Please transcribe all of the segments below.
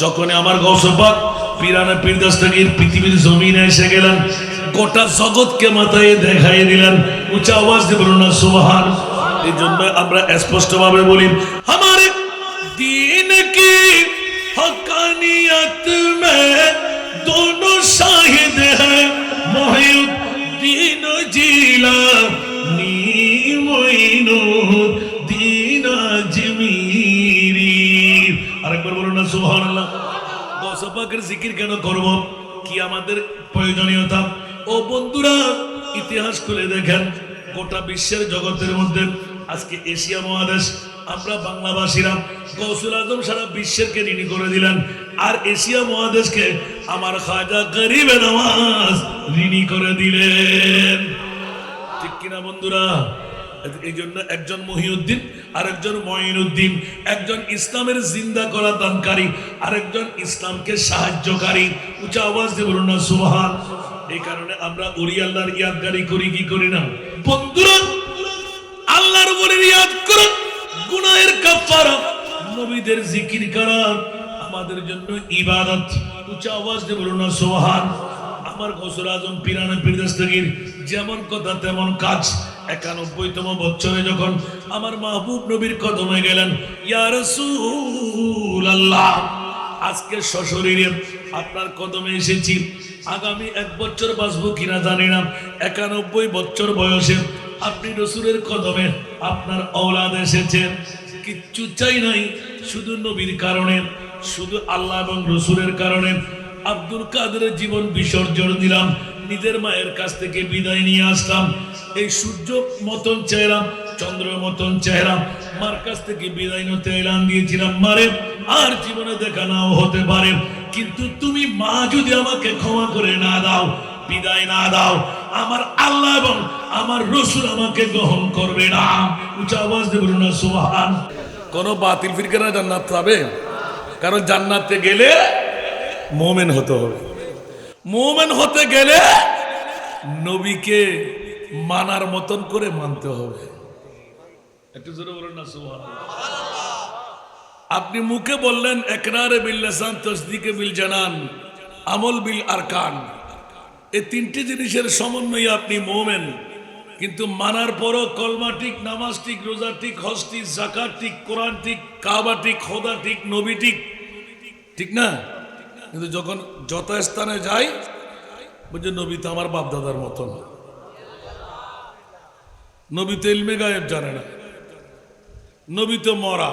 যখন আমার গৌসে পাক পিরানা পীর দস্তগীর পৃথিবীর জমিনে এসে গেলেন, গোটা জগৎকে মাথায় দেখাই দিলেন। উঁচা আওয়াজ দিয়ে বলুন না সুবহান। এই জন্য আমরা স্পষ্ট ভাবে বলি, हमारे दीन की हकानियत में दोनों शाहिद हैं, मोहिउद्दीन जिलानी मोइनुद्दीन अजमीरी। আরেকবার বলুন না সুবহানাল্লাহ। গৌসে পাকের জিকির কেন করব, কি আমাদের প্রয়োজনীয়তা? ও বন্ধুরা, ইতিহাস খুলে দেখেন, গোটা বিশ্বের জগতের মধ্যে আজকে এশিয়া মহাদেশ, আমরা বাংলাভাষীরা গৌসুল আজম সারা বিশ্বেরকে ঋণী করে দিলেন, আর এশিয়া মহাদেশকে আমার খাজা গরিবে নওয়াজ ঋণী করে দিলেন। ঠিক কিনা বন্ধুরা? এই জন্য একজন মহিউদ্দিন, আরেকজন মঈনুদ্দিন, একজন ইসলামের জিন্দা করা দানকারী, আরেকজন ইসলামকে সাহায্যকারী। উঁচা আওয়াজ দিয়ে বলুন না সুবহান। এই কারণে আমরা ওলি আল্লাহর ইয়াদগারি করি কি করি না? বন্ধুরা, আল্লাহর ওলির ইয়াদ করা, গুনাহের কাফারা, নবীদের জিকির করা আমাদের জন্য ইবাদত। উঁচা আওয়াজ দিয়ে বলুন না সুবহান। আমার গৌসুল আজম পিরানা পীর দস্তগীর যেমন কথা তেমন কাজ। 91তম বছরে যখন আমার মাহবুব নবীর কদমে গেলেন, ইয়া রাসূলুল্লাহ, আজকে সশরীরে আপনার কদমে এসেছি। আগামী 1 বছর বাঁচবো কিনা জানি না। 91 বছর বয়সে আপনি রসুলের কদমে আপনার ঔলাদ এসেছেন। কিচ্ছু চাই নাই, শুধু নবীর কারণে, শুধু আল্লাহ এবং রসুলের কারণে আব্দুল কাদেরের জীবন বিসর্জন দিলাম, নিজের মায়ের কাছ থেকে বিদায় নিয়ে আসলাম। এই সূর্য মতন চেহারা, চন্দ্র মতন চেহারা, মার কাছ থেকে বিদায় নিতে এলান দিয়েছিলাম, মারে আর জীবনে দেখা নাও হতে পারে, কিন্তু তুমি মা যদি আমাকে ক্ষমা করে না দাও, বিদায় না দাও, আমার আল্লাহ এবং আমার রসুল আমাকে গ্রহণ করবে না। উঁচা আওয়াজ দিয়ে বলুন না সুবহান। কোন বাতিল ফিরকারা জান্নাত পাবে? কারণ জান্নাতে গেলে মুমিন হতে হবে। মুমিন হতে গেলে নবীকে মানার মতন করে মানতে হবে। একটু জোরে বলুন না সুবহানাল্লাহ। আপনি মুখে বললেন ইকরারে বিল লিসান, তাসদীকে বিল জানান, আমল বিল আরকান, এই 3টি জিনিসের সমন্বয়ে আপনি মুমিন। কিন্তু মানার পরও কলমা ঠিক, নামাজ ঠিক, রোজা ঠিক, হজ ঠিক, যাকাত ঠিক, কোরআন ঠিক, কাবা ঠিক, খোদা ঠিক, নবী ঠিক, ঠিক না? কিন্তু যখন যত স্থানে যাই বলছে নবী তো আমার বাপ দাদার মতন, নবী তো ইলমে গায়েব জানে না, নবী তো মরা,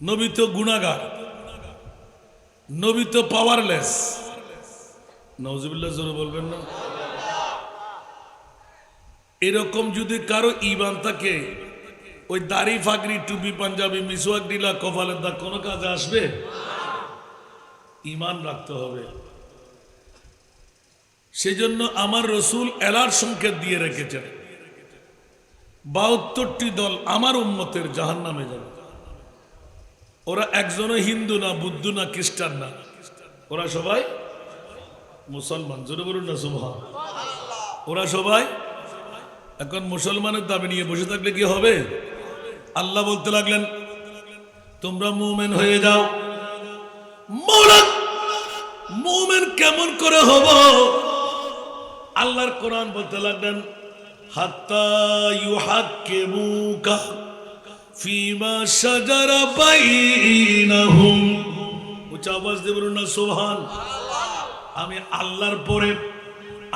নবী তো গুনাহগার, নবী তো পাওয়ারলেস। নাউজুবিল্লাহ, জোরে বলবেন না? এরকম যদি কারো ঈমান থাকে, ওই দাড়ি, ফাগরি, টুপি, পাঞ্জাবি, মিসওয়াক দিলা, কপালের দাগ কোনো কাজে আসবে? ঈমান রাখতে হবে। সেজন্য আমার রসুল এলার সংকেত দিয়ে রেখেছেন, 72টি দল আমার উম্মতের জাহান্নামে যাবে। ওরা একজনও হিন্দু না, বুদ্ধ না, খ্রিস্টান না, ওরা সবাই মুসলমান। জোরে বলুন না সুবহান। ওরা সবাই এখন মুসলমানের দাবি নিয়ে বসে থাকলে কি হবে? আল্লাহ বলতে লাগলেন, তোমরা মুমিন হয়ে যাও। মুমিন কেমন করে হব? আল্লাহর কোরআন বলতে লাগলেন, হাত্তা ইউহাক্কিমুকা ফিমা শাজারা বাইনাহুম। উচ্চ আওয়াজ দিয়ে বলুন না সুবহান। আমি আল্লাহর পরে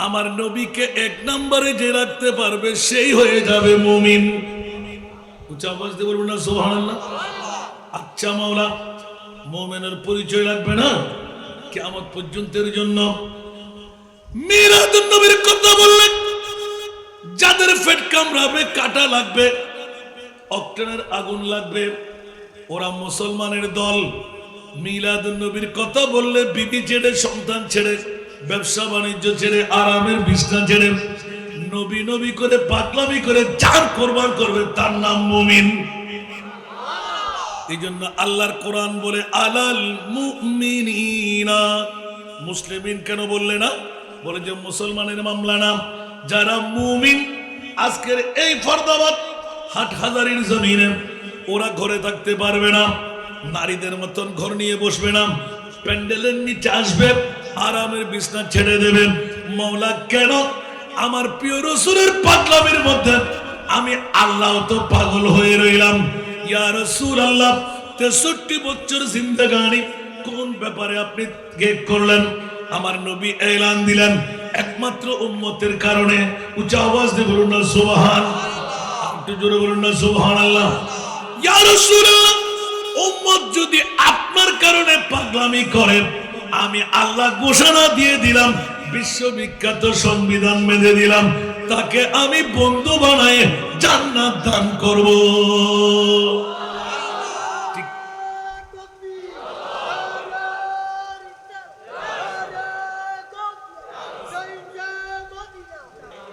আমার নবীকে 1 নম্বরে যে রাখতে পারবে সেই হয়ে যাবে মুমিন। উচ্চ আওয়াজ দিয়ে বলুন না সুবহানাল্লাহ। আচ্ছা মাওলা, মুমিনের পরিচয় লাগবে না কিয়ামত পর্যন্তের জন্য? মিলাদুন নবীর কথা বললেন, যাদের পেট কামড়াবে, কাটা লাগবে, অক্টেনের আগুন লাগবে, ওরা মুসলমানের দল। মিলাদুন নবীর কথা বললে বিবি ছেড়ে, সন্তান ছেড়ে, ব্যবসা বাণিজ্য ছেড়ে, আরামের বিছনা ছেড়ে নবী নবী করে পাগলামি করে যার কোরবান করবে তার নাম মুমিন। এই জন্য আল্লাহর কোরআন বলে আলাল মুমিনিনা, মুসলিমিন কেন বললে না? বলে যে মুসলমানের মামলা না, যারা মুমিন। আজকের এই ফরদাবাদ হাটহাজারীর জমিনে ওরা ঘরে থাকতে পারবে না, নারীদের মতন ঘর নিয়ে বসবে না, প্যান্ডেলের নিচে আসবে, আরামের বিছনা ছেড়ে দেবে। মাওলা কেন? আমার প্রিয় রাসূলের পাগলামির মধ্যে আমি আল্লাহ তো পাগল হয়ে রইলাম। ইয়া রাসূলুল্লাহ, 63 বছর জিন্দেগানি কোন ব্যাপারে আপনি গেট করলেন? আমার নবী এলান দিলেন একমাত্র উম্মতের কারণে। উচ্চ আওয়াজ দিয়ে বলুন না সুবহান, একটু জোরে বলুন না সুবহানাল্লাহ। ইয়া রাসূলুল্লাহ, উম্মত যদি আপনার কারণে পাগলামি করে, আমি আল্লাহ ঘোষণা দিয়ে দিলাম, বিশ্ববিখ্যাত সংবিধান মেনে দিলাম, তাকে আমি বন্ধু বানায় জান্নাত দান করব।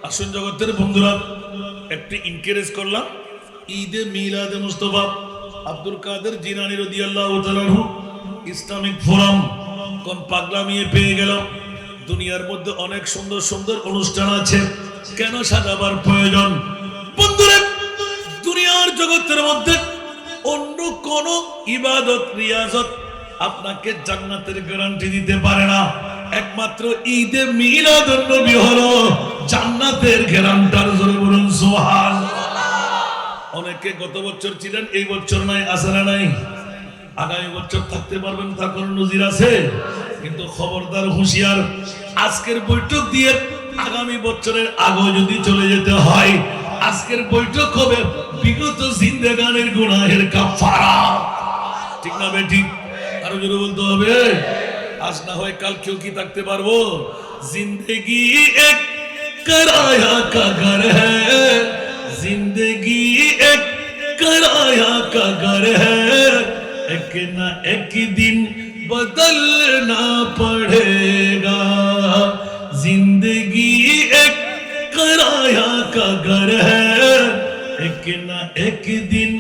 আসুন জগতের বন্ধুরা, একটু এনকারেজ করলাম। ঈদে মিলাদে মুস্তাফা আব্দুল কাদের জিলানী রাদিয়াল্লাহু তাআলা আনহু ইসলামিক ফোরাম কোন পাগলামিয়ে পেয়ে গেল। দুনিয়ার মধ্যে অনেক সুন্দর সুন্দর অনুষ্ঠান আছে, কেন সাজাবার প্রয়োজন? বন্ধুরা, দুনিয়ার জগতের মধ্যে অন্য কোন ইবাদত রিয়াজত আপনাকে জান্নাতের গ্যারান্টি দিতে পারে না। একমাত্র ঈদে মিলাদুন নবী হলো জান্নাতের গ্যারান্টার। জোরে বলুন সুবহানাল্লাহ। অনেকে গত বছর ছিলেন, এই বছর নাই, আছে না নাই? আগামী বছর থাকতে পারবেন, তার কোনো নজির আছে? কিন্তু খবরদার, হুঁশিয়ার, আজকের বৈঠক দিয়ে আগামী বছরের আগে যদি চলে যেতে হয়, আজকের বৈঠক হবে বিগত জিন্দেগানের গুনাহের কাফারা। ঠিক না বেঠিক? আরো জোরে বলতে হবে। আজ না হয় কাল কেউ কি থাকতে পারবো? জিন্দেগি এক कराया का घर है, जिंदगी एक कराया का घर है, एक ना एक दिन बदलना पड़ेगा। जिंदगी एक कराया का घर है, एक ना एक दिन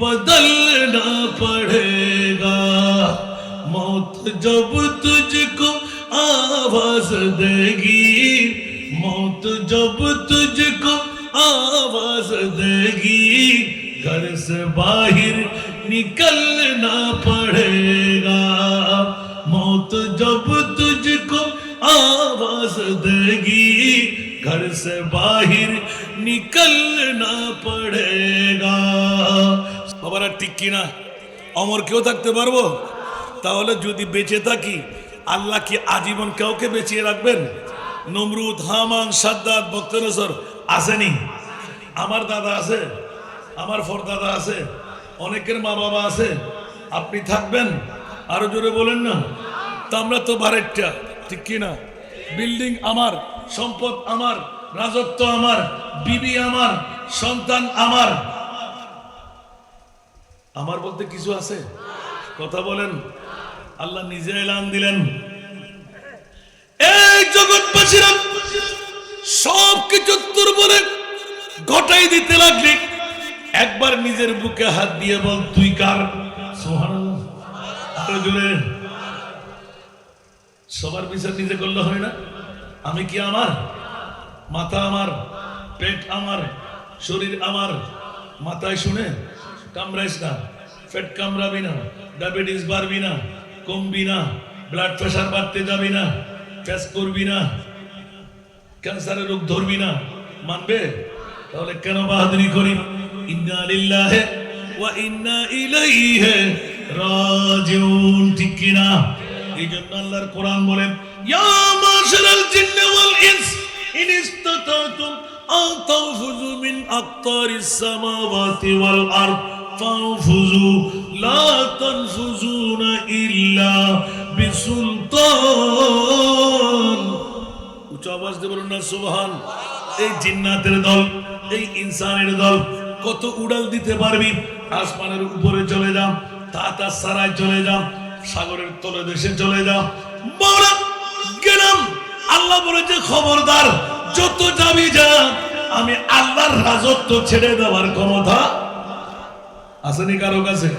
बदलना पड़ेगा। मौत जब तुझको आवाज देगी, मौत जब तुझको आवाज देगी, घर से बाहर निकलना पड़ेगा। मौत जब तुझको आवाज देगी, घर से बाहर निकलना पड़ेगा। বাবারা ঠিক কিনা? অমর কেউ থাকতে পারবো? তাহলে যদি বেঁচে থাকি, আল্লাহ কি আজীবন কাউকে বেঁচিয়ে রাখবেন? নমরুদ, হামান, সাদ্দাত, বক্তনসর আসেনি? আমার দাদা আছে, আমার ফরদাদা আছে, অনেকের মা বাবা আছে। আপনি থাকবেন? আরো জোরে বলেন না। তা আমরা তো বারেরটা, ঠিক কি না? বিল্ডিং আমার, সম্পদ আমার, রাজত্ব আমার, বিবি আমার, সন্তান আমার। আমার বলতে কিছু আছে? কথা বলেন। আল্লাহ নিজে এলান দিলেন, এই জগৎবাসীরা সব কিছু তোর বলে ঘটাই দিতে লাগলি, একবার নিজের বুকে হাত দিয়ে বল, তুই কার? সুবহানাল্লাহ। আরো জোরে। সবার বিচার নিজে করলে হয় না? আমি কি আমার? মাথা আমার, পেট আমার, শরীর আমার। মাথায় শুনে কামড়াইস না, পেট কামড়াবি না, ডায়াবেটিস বাড়বি না, কমবি না, ব্লাড প্রেশার বাড়তে যাবি না, ফেস করবি না, ক্যান্সারের রোগ ধরবি না। মানবে? তাহলে কেন বাহাদুরি করি? ইন্না লিল্লাহি ওয়া ইন্না ইলাইহি রাজিউন। ঠিক কি না? এই জন্য আল্লাহর কোরআন বলেন, ইয়া মাশারাল জিন্নি ওয়াল ইনস ইন ইসতাতাতুম আন তানফুযু মিন আকতারিস সামাওয়াতি ওয়াল আরদ ফানফুযু লা তানফুযুনা ইল্লা বিসুলতান। উচ্চ আওয়াজ দিয়ে বলুন না সুবহান। এই জিন্নাতের দল, এই ইনসানের দল, কত উড়াল দিতে পারবি? আসমানের উপরে চলে যাও, তাতা সারায় চলে যাও, সাগরের তলে দেশে চলে যাও। বড় গেলাম। আল্লাহ বলেছে খবরদার, যত যাবি যা, আমি আল্লাহর রাজত্ব ছেড়ে দেওয়ার ক্ষমতা আসেনি কারো কাছে?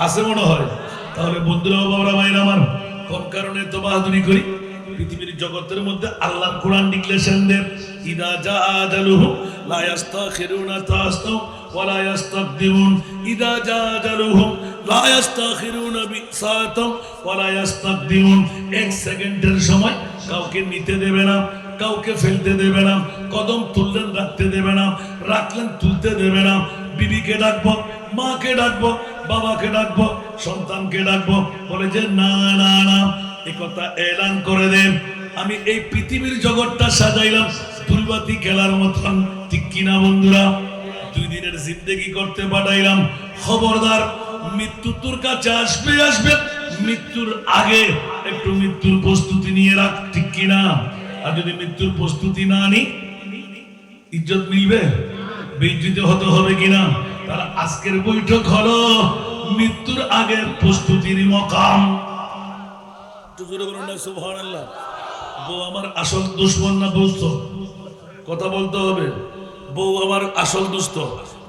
আছে মনে হয়। তাহলে বন্ধুরা, বাবারা, ভাইরা আমার, কোন কারণে তো বাহাদুরি করি? পৃথিবীর জগতের মধ্যে আল্লাহর কোরআন ডিক্লেরেশন দেন, ইদা জা আজালুহুম লা ইস্তাখিরুনা তাস্তাউ ওয়া লা ইস্তাকদিমুন, ইদা জা আজালুহুম লা ইস্তাখিরুনা বিসাতাম ওয়া লা ইস্তাকদিমুন। এক সেকেন্ডের সময় কাউকে নিতে দেবে না, কাউকে ফেলতে দেবে না, কদম তুললেন রাখতে দেবে না, রাখলেন তুলতে দেবে না। বিবিকে ডাকবো, মাকে ডাকবো, বাবাকে ডাকবো, সন্তানকে ডাকবো, বলে যে না না না, এই কথা এলান করে দেন, আমি এই পৃথিবীর জগৎটা সাজাইলাম দুলবাতি খেলার মতন, ঠিক কিনা বন্ধুরা? 2 দিনের জিন্দেগি করতে পাঠাইলাম, খবরদার মৃত্যু তোর কাছে আসবে আসবে, মৃত্যুর আগে একটু মৃত্যুর প্রস্তুতি নিয়ে রাখ, ঠিক কিনা? আর যদি মৃত্যুর প্রস্তুতি না নি, ইজ্জত মিলবে, বেইজ্জত হতে হবে কিনা? তারা আজকের বৈঠক হলো মৃত্যুর আগে প্রস্তুতির মকাম। সুবহানাল্লাহ। বউ আমার আসল দুশ্মন না দোস্ত? কথা বলতে হবে। বউ আমার আসল দুষ্ট,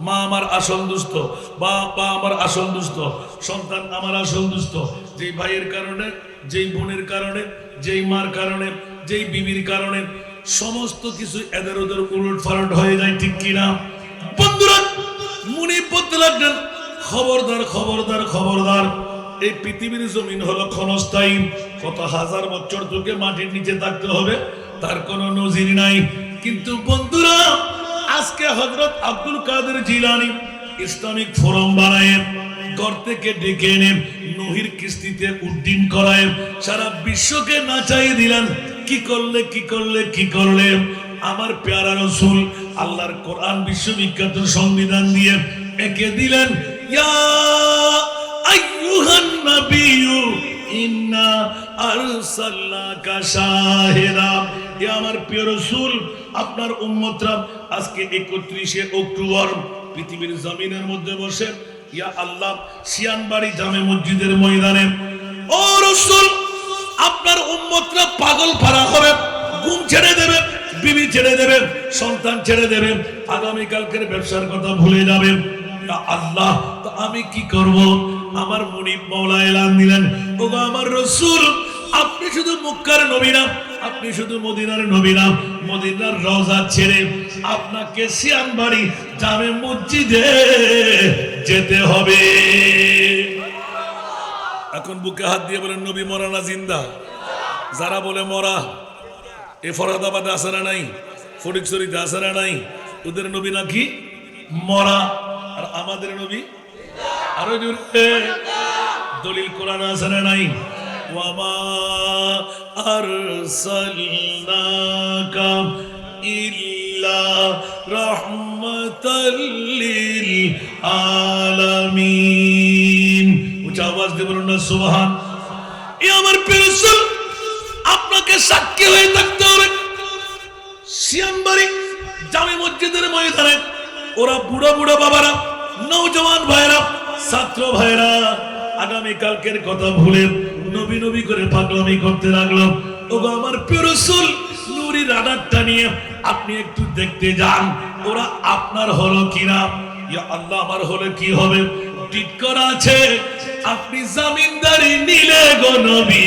মা আমার আসল দুষ্ট, বাবা আমার আসল দুষ্ট, সন্তান আমার আসল দুষ্ট। যেই ভাইয়ের কারণে, যেই বোনের কারণে, যেই মার কারণে, যেই বিবির কারণে সমস্ত কিছু এদের ওদের উলট ফালট হয়ে যায়, ঠিক কিনা বন্ধুরা? মুনি পড়তে লাগলেন, খবরদার খবরদার খবরদার, এই পৃথিবীর জমিন হলো ক্ষণস্থায়ী, কত হাজার বছর তোকে মাটির নিচে থাকতে হবে, তার কোনো নজির নাই। কিন্তু বন্ধুরা, আজকে হযরত আব্দুল কাদের জিলানী ইসলামিক ফোরাম বানায়, ঘর থেকে ডেকে এনে নহির কিস্তিতে উড্ডীন করায়, সারা বিশ্বকে নাচাই দিলেন। কি করলে কি করলে কি করলে? আমার প্যারা রাসূল আল্লাহর কোরআন বিশ্ববিখ্যাত সংবিধান দিয়ে একে দিলেন, ইয়া আইয়ুহান নাবিয়্যু ইন্না আরসালনাকা শাহিদা। হে আমার প্রিয় রাসূল, আপনার উম্মতরা আজকে 31শে অক্টোবর পৃথিবীর জমিনের মধ্যে বসে, ইয়া আল্লাহ, সিয়ানবাড়ি জামে মসজিদের ময়দানে, ও রাসূল, আপনার উম্মতরা পাগল পারা হবে, ঘুম ছেড়ে দেবে, বিবি ছেড়ে দেবে, সন্তান ছেড়ে দেবে, আগামী কালকের ব্যবসার কথা ভুলে যাবে। ইয়া আল্লাহ, তো আমি কি করব? আমার মুনিব মাওলা এলান দিলেন, ওগো আমার রাসূল, আপনি শুধু মক্কার নবী না, আপনি শুধু মদিনার নবী না, মদিনার রওজা ছেড়ে আপনাকে সিয়ানবাড়ি জামে মসজিদে যেতে হবে। এখন বুকে হাত দিয়ে বলেন, নবী মরা না জিন্দা? যারা বলে মরা, এ ফরাদাবাদে আছে না নাই, ফটিকছড়িতে আছে না নাই, ওদের নবী নাকি মরা, আর আমাদের নবী আরো জোরে দলিল কোরআন আছে না নাই? ওয়ামা আরসালনাকা ইল্লা রাহমাতাল লিল আলামিন। উচ্চ আওয়াজ দিয়ে বলুন না সুবহান। এ আমার প্রিয় রাসূল, আপনাকে সাক্ষী হয়ে থাকতে হবে। সিয়ানবাড়ি জামে মসজিদের ময়দানে ওরা বুড়া বুড়া বাবারা, নওজওয়ান ভাইরা, ছাত্র ভাইরা আগামী কালকের কথা ভুলে নবী নবী করে পাগলামি করতে লাগলো। ওগো আমার প্রিয় রাসূল, নুরি রাডারটা নিয়ে আপনি একটু দেখতে যান, ওরা আপনার হলো কিনা। ইয়া আল্লাহ, আমার হলে কি হবে? ঠিক করা আছে, আপনি জামিনদারি নিলে গো নবী,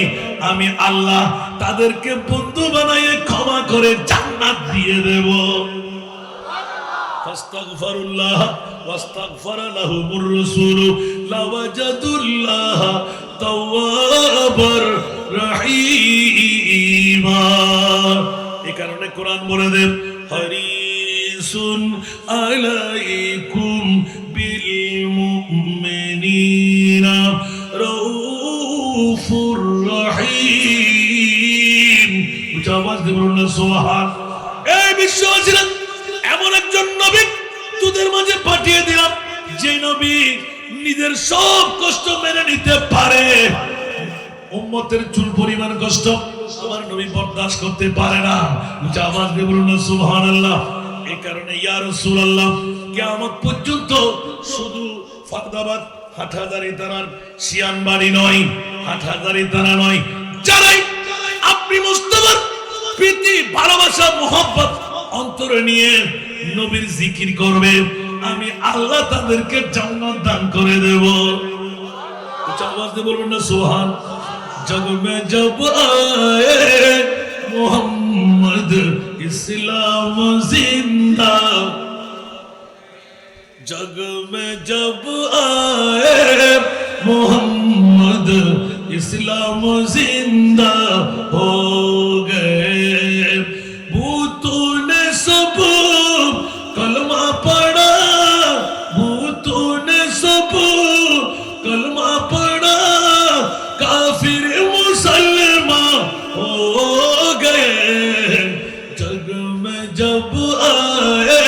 আমি আল্লাহ তাদেরকে বন্ধু বানাইয়ে ক্ষমা করে জান্নাত দিয়ে দেব। ফাস্তাগফিরুল্লাহ ওয়াস্তাগফার লাহুমুর রাসূল লাওয়াজাদুল্লাহ তাওয়াবার রহিমা। এই কারণে কোরআন বলে দেন, হারিসুন আলাইকুম বিল মুমিনিনা রাউফুর রহিম। উচ্চ আওয়াজ দিয়ে বলুন সুবহান। এই বিশ্বাসীরা, এমন একজন নবী তোদের মাঝে পাঠিয়ে দিলাম, যে নবী নিজের সব কষ্ট মেনে নিতে পারে। উম্মতের চুল পরিমাণ কষ্ট আমার নবী বরদাস্ত করতে পারে না। উচ্চ আওয়াজ দিয়ে বলুন সুবহানাল্লাহ। এই কারণে ইয়া রাসূলুল্লাহ, কিয়ামত পর্যন্ত শুধু ফরদাবাদ হাটহাজারী থানার সিয়ানবাড়ি নয়, হাটহাজারী থানা নয়, যারাই আপনি মুস্তাফার প্রীতি ভালোবাসা মুহাব্বত অন্তরে নিয়ে নবীর জিকির করবে, আমি আল্লাহ তাদেরকে জান্নাত দান করে দেব। উচ্চ আওয়াজ দিয়ে বলবেন না সুবহান। जग में जब आए मोहम्मद इस्लाम जिंदा जग में जब आए मोहम्मद इस्लाम जिंदा हो गए भूतों ने सब कलमा पढ़ा भूतों ने सब कलमा पढ़ा काफिर मुसलमान हो गए जग में जब आए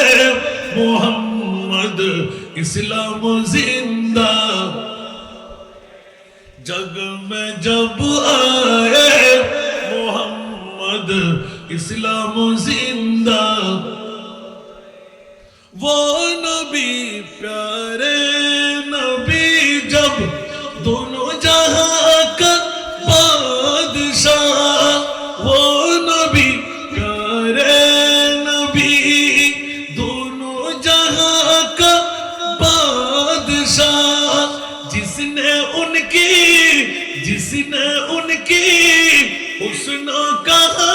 मोहम्मद इस्लाम जिंदा जग में जब आए मोहम्मद इस्लाम जिंदा वो नबी प्यारे नबी जब दोनों जहां का बादशाह वो नबी प्यारे नबी दोनों जहां का बादशाह जिसने उनकी हुस्न कहा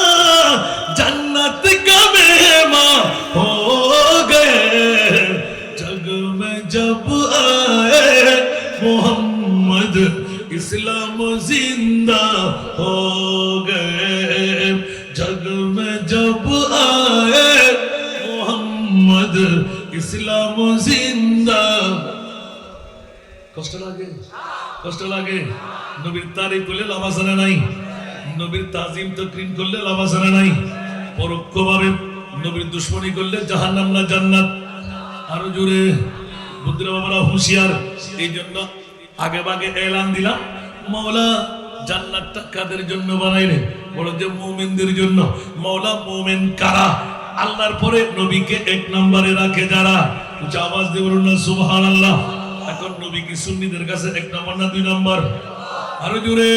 जन्नत का मेहमान हो गए जग में जब आए मोहम्मद इस्लाम जिंदा हो गए जग में जब आए मोहम्मद इस्लाम जिंदा কষ্ট লাগে নবীর তারিফ করলে লাভ আছে না নাই নবীর তাজিম তাকরীম করলে লাভ আছে না নাই পরোক্ষভাবে নবীর দুশমনি করলে জাহান্নাম না জান্নাত আরো জোরে বুদ্ধরা বাবারা হুঁশিয়ার এই জন্য আগে ভাগে এলান দিলাম মাওলা জান্নাতটা কাদের জন্য বানাইলেন বলো যে মুমিনদের জন্য মাওলা মুমিন কারা আল্লাহর পরে নবীকে এক নম্বরে রাখে যারা উচ্চ আওয়াজ দিয়ে বলুন না সুবহানাল্লাহ এখন নবী কি সুন্নিদের কাছে এক নম্বর না দুই নম্বর আরো জোরে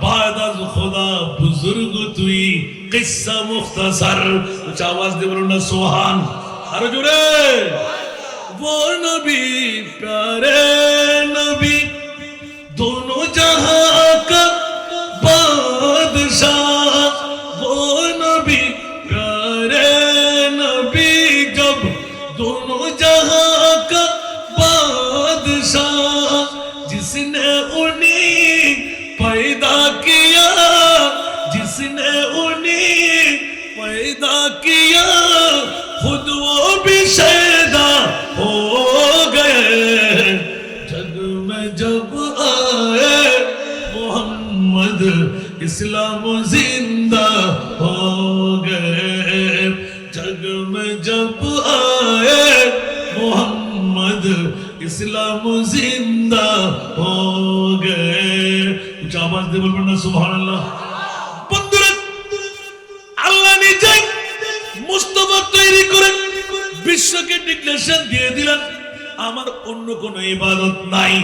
বাদাজ খোদা বুজুর্গ তুই কিসসা মুখতাসার উচ্চ আওয়াজ দিয়ে বলুন না সুবহান আরো জোরে वो नबी प्यारे नबी दोनों जहां का बादशाह वो नबी प्यारे नबी जब दोनों जहां का बादशाह जिसने उन्हें पैदा किया जिसने उन्हें पैदा किया खुद वो भी शैदा हो गए जग में जब आए मोहम्मद इस्लाम जिंदा हो गए जग में जब आए मोहम्मद इस्लाम जिंदा हो गए कुछ आवाज दे बोलবেন না সুবহানাল্লাহ বন্ধুরা আল্লাহ নিজেই মুস্তাফা তৈরি করে বিশ্বকে ডিক্লারেশন দিয়ে দিলেন আমার অন্য কোনো ইবাদত নাই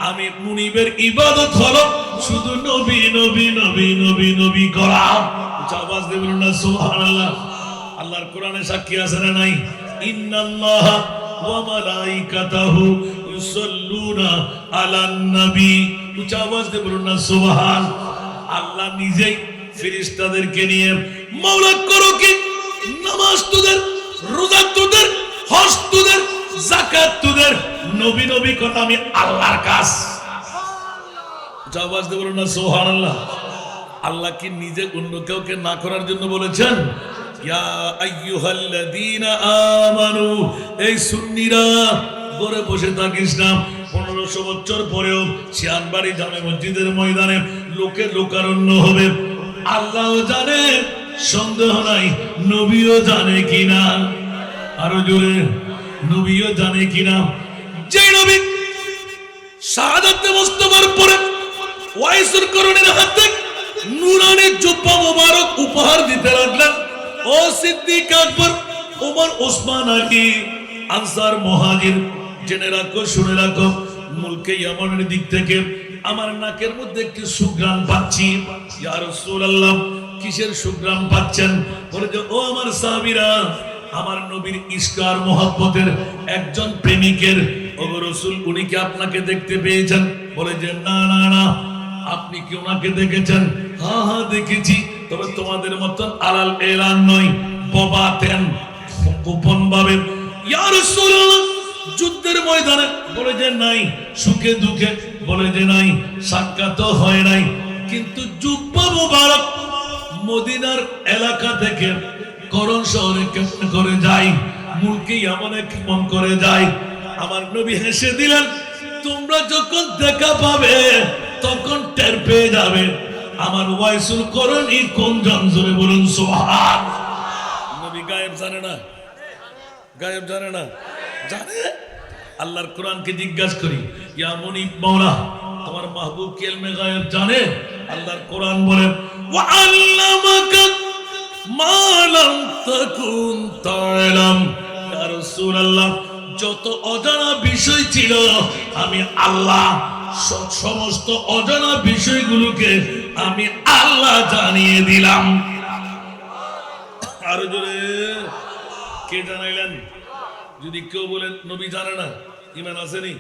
আমি মুনিবের ইবাদত হলো শুধু নবী নবী নবী নবী নবী করা আওয়াজ দিয়ে বলুন না সুবহানাল্লাহ আল্লাহর কোরআনে সাক্ষী আছে না নাই ইন্নাল্লাহা ওয়া মালাইকাতাহু ইউসাল্লুনা আলান নবী আওয়াজ দিয়ে বলুন না সুবহান আল্লাহ নিজেই ফেরেশতাদেরকে নিয়ে মাওলা করো কি নামাজ তোদের রোজা তোদের হজ তোদের যাকাত তোদের নবী নবী কথা আমি আল্লাহর কাজ আওয়াজ দিয়ে বলুন না সুবহানাল্লাহ আল্লাহ কি নিজে অন্য কাউকে না করার জন্য বলেছেন ইয়া আইয়ুহাল্লাযীনা আমানু এই সুন্নিরা ঘরে বসে থাকিস না 1500 বছর পরেও শিয়ানবাড়ি জামে মসজিদের ময়দানে লোকে লোকারণ্য হবে আল্লাহ জানে সন্দেহ নাই নবীও জানে কিনা আরো জোরে নবীও জানে কিনা যে নবী শাহাদাত মুস্তাফার পরে ওয়াইসুর করণের হাতে নূরানি জুব্বা মোবারক উপহার দিতে লাগলেন ও সিদ্দিক আকবর ওমর ওসমান আলী আনসার মুহাজির জেনে রাখো শুনে রাখো মুলকে ইয়ামানের দিক থেকে আমার নাকের মধ্যে একটি সুঘ্রাণ পাচ্ছি ইয়া রাসূলুল্লাহ কিসের সুঘ্রাণ পাচ্ছেন বলে যে ও আমার সাহাবীরা আমার নবীর ইশক আর মহব্বতের একজন প্রেমিকের ও রাসূল উনি কি আপনাকে দেখতে পেয়েছেন বলে যে না না না আপনি আপনি কি ওনাকে দেখেছেন? হ্যাঁ হ্যাঁ দেখেছি, তবে তোমাদের মতন আলাল এলান নয়, ববাতেন, গোপন ভাবে। ইয়া রাসূলুল্লাহ, যুদ্ধের ময়দানে বলে যে নাই, সুখে দুঃখে বলে যে নাই, সাক্ষাৎ হয় নাই, কিন্তু জুব্বা মুবারক মদিনার এলাকা থেকে করণ শহরে কেমন করে যায়, মুলকি ইয়ামানে কেমন করে যায়। আমার নবী হেসে দিলেন, তোমরা যখন দেখা পাবে তখন টের পেয়ে যাবে আমার ওয়াইসুল করণী কোন জন। জোরে বলুন সুবহান। নবী গায়েব জানে না? গায়েব জানে না? জানে। আল্লাহর কোরআনকে জিজ্ঞাসা করি, ইয়া মুনিব মাওলা, তোমার মাহবুব কি ইলমে গায়েব জানে? আল্লাহর কোরআন বলে, ওয়া আল্লামাকা মা লাম তাকুন তা'লাম। ইয়া রাসূলুল্লাহ, যত অজানা বিষয় ছিল আমি আল্লাহ সমস্ত অজানা বিষয়গুলোকে আমি আল্লাহ জানিয়ে দিলাম। আরো জোরে কে জানাইলেন? যদি কেউ বলেন নবী জানে না, ঈমান আসেনি?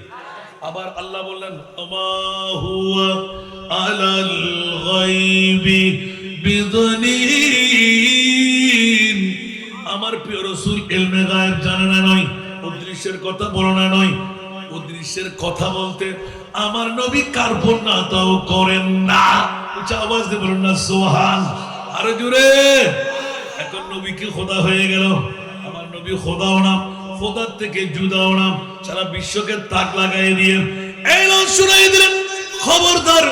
আবার আল্লাহ বললেন, আমা হুয়া আলাল গায়বি বিদনীন। আমার প্রিয় রাসূল ইলমে গায়েব জানে না নয়, অদৃশ্যের কথা বলে না নয়, অদৃশ্যের কথা বলতে আমার নবী কার্পণ্যতাও করেন না। উচ্চ আওয়াজ দিয়ে বলুন না সুবহান। আরো জোরে। এখন নবী কি খোদা হয়ে গেল? আমার নবী খোদাও না, খোদার থেকে জুদাও না, সারা বিশ্বকে তাক লাগাই দিয়ে এলান শুনাই দিলেন, খবরদার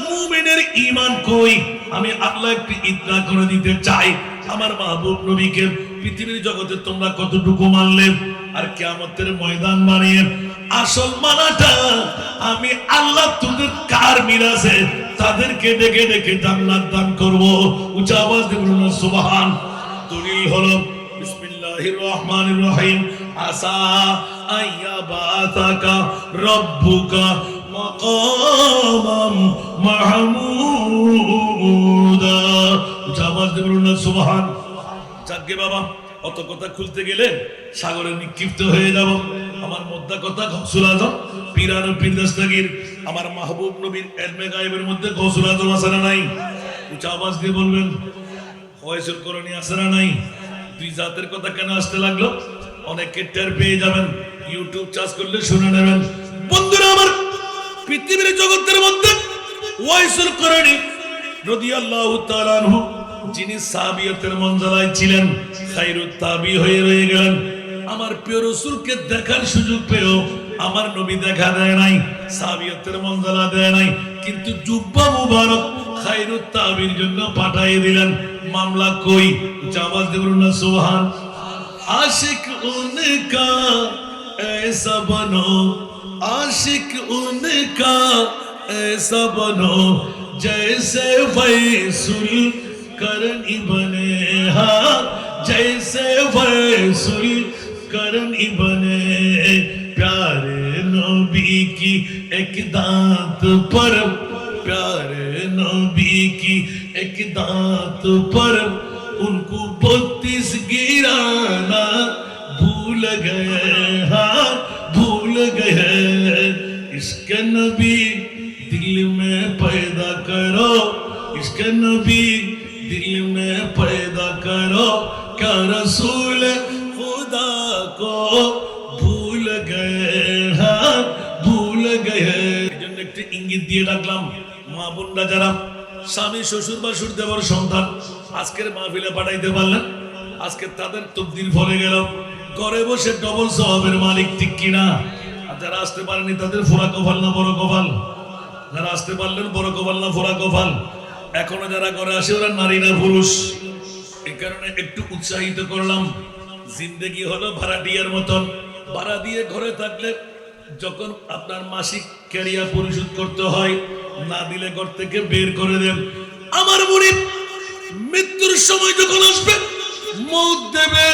মুমিনের ঈমান কই? আমি আল্লাহ একটু ইতরা করে দিতে চাই, আমার মাহবুব নবীকে পৃথিবীর জগতে তোমরা কতটুকু মানলে, আর কিয়ামতের ময়দান বানিয়ে আসল মানাটা আমি আল্লাহ তোদের কার মিরাসে তাদেরকে ডেকে ডেকে জান্নাত দান করব। উচ্চ আওয়াজ দিয়ে বলুন সুবহান। দলিল হলো বিসমিল্লাহির রহমানির রহিম, আসা আইয়াবাতাকা রব্বুকা মাকামাম মাহমুদা। উচ্চ আওয়াজ দিয়ে বলুন সুবহান। যাকে বাবা, অত কথা খুলতে গেলে সাগরে নিক্ষিপ্ত হয়ে যাব। আমার মোদ্দা কথা, গৌসুল আজম পীরান পীর দস্তগীর আমার মাহবুব নবীর ইলমে গায়েবের মধ্যে গৌসুল আজম আছে না নাই? উচ্চ আওয়াজ দিয়ে বলবেন। ওয়াইসুল করণী আছে না নাই? দুই জাতের কথা কেন আসতে লাগলো? অনেকে টের পেয়ে যাবেন, ইউটিউব চার্জ করলে শুনে নেবেন। বন্ধুরা আমার, পৃথিবীর জগতের মধ্যে ওয়াইসুল করণী রাদিয়াল্লাহু তাআলা আনহু, যিনি সাহাবিয়তের মঞ্জলায় ছিলেন, খায়রুত তাবি হয়ে রয়ে গেলেন। আমার প্রিয় রাসূলকে দেখার সুযোগ পেও আমার নবী দেখা দেয় নাই, সাহাবিয়তের মঞ্জলা দেয় নাই, কিন্তু জুব্বা মুবারক খায়রুত তাবির জন্য পাঠিয়ে দিলেন। মামলা কই? আওয়াজ দিয়ে বলুন না সুবহান। আশিক উনকা ऐसा बनो, आशिक उनका ऐसा बनो जैसे वैसुल करनी बने। हाँ, जैसे वैसुल करनी बने। प्यारे नबी की एक दांत पर, प्यारे नबी की एक दांत पर उनको 32 गिराना भूल गए। हाँ, भूल गए। इसके नबी दिल में पैदा करो, इसके नबी दिल में पैदा करो, क्या रसूल खुदा को भूल गए। हाँ, भूल गए। এজন্য একটু ইঙ্গিত দিয়ে রাখলাম, মা বোনরা যারা স্বামী শ্বশুর বা দেবর সন্তান আজকের মাহফিলে পাঠাইতে পারলেন, আজকে তাদের তকদির ফলে গেল, ঘরে বসে ডবল সওয়াবের মালিক, ঠিক কিনা? আর যারা আসতে পারেনি তাদের ফোড়া কপাল না বড় কপাল? যারা আসতে পারলেন বড় কপাল না ফোড়া কপাল? এখনো যারা ঘরে আসে ওরা নারী না পুরুষ? এই কারণে একটু উৎসাহিত করলাম। জিন্দেগি হলো ভাড়াটিয়ার মতন, ভাড়া দিয়ে ঘরে থাকলে যখন আপনার মাসিক ক্যারিয়ার পরিশোধ করতে হয়, না দিলে ঘর থেকে বের করে দেন। আমার মুরিদ মৃত্যুর সময় যখন আসবে, মউত দেবে,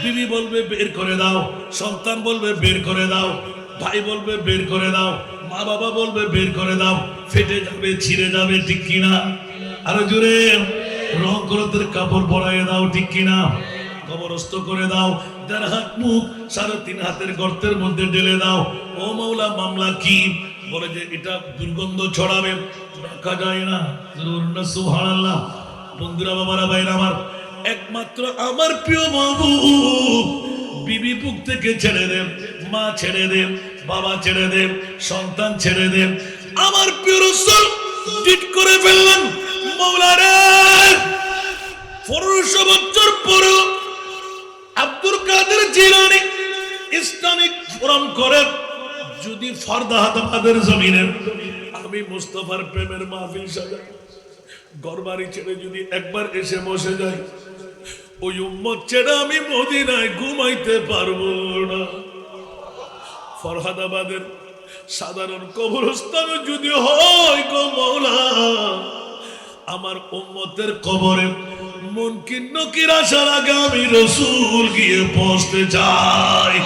বিবি বলবে বের করে দাও, সন্তান বলবে বের করে দাও, ভাই বলবে বের করে দাও, মা বাবা বলবে বের করে দাও, ফেটে যাবে, ছিঁড়ে যাবে, ঠিক কিনা? আরো জোরে। রং করতের কাপড় পরাইয়ে দাও, ঠিক কিনা? কবরস্থ করে দাও, 1.5 হাত মুখ 3.5 হাতের গর্তের মধ্যে ঢেলে দাও। ও মাওলা, মামলা কি? বলে যে এটা দুর্গন্ধ ছড়াবে, রাখা যায় না। সুবহানাল্লাহ। বন্ধুরা, বাবারা, ভাইরা আমার, একমাত্র আমার প্রিয় মাহবুব বিবি বুক থেকে ছেড়ে দেন, মা ছেড়ে দেন, বাবা ছেড়ে দেন, সন্তান ছেড়ে দেন, আমার প্রিয় রাসূল ঠিক করে ফেললেন, মাওলা রে 1500 বছর পর আব্দুল কাদের জিলানী ইসলামিক ফোরাম করে যদি ফরদাহাদের জমিনে আমি মুস্তাফার প্রেমের মাহফিল সাজাই, ঘরবাড়ি ছেড়ে যদি একবার এসে বসে যাই, ওই উম্মত ছেড়ে আমি মদিনায় ঘুমাইতে পারবো না। ফরহাদাবাদের সাধারণ কবরস্থানে যদি হয় গো মাওলা, আমার উম্মতের কবরে মুনকির নকির আসার আগে আমি রাসূল গিয়ে পৌঁছতে চাই।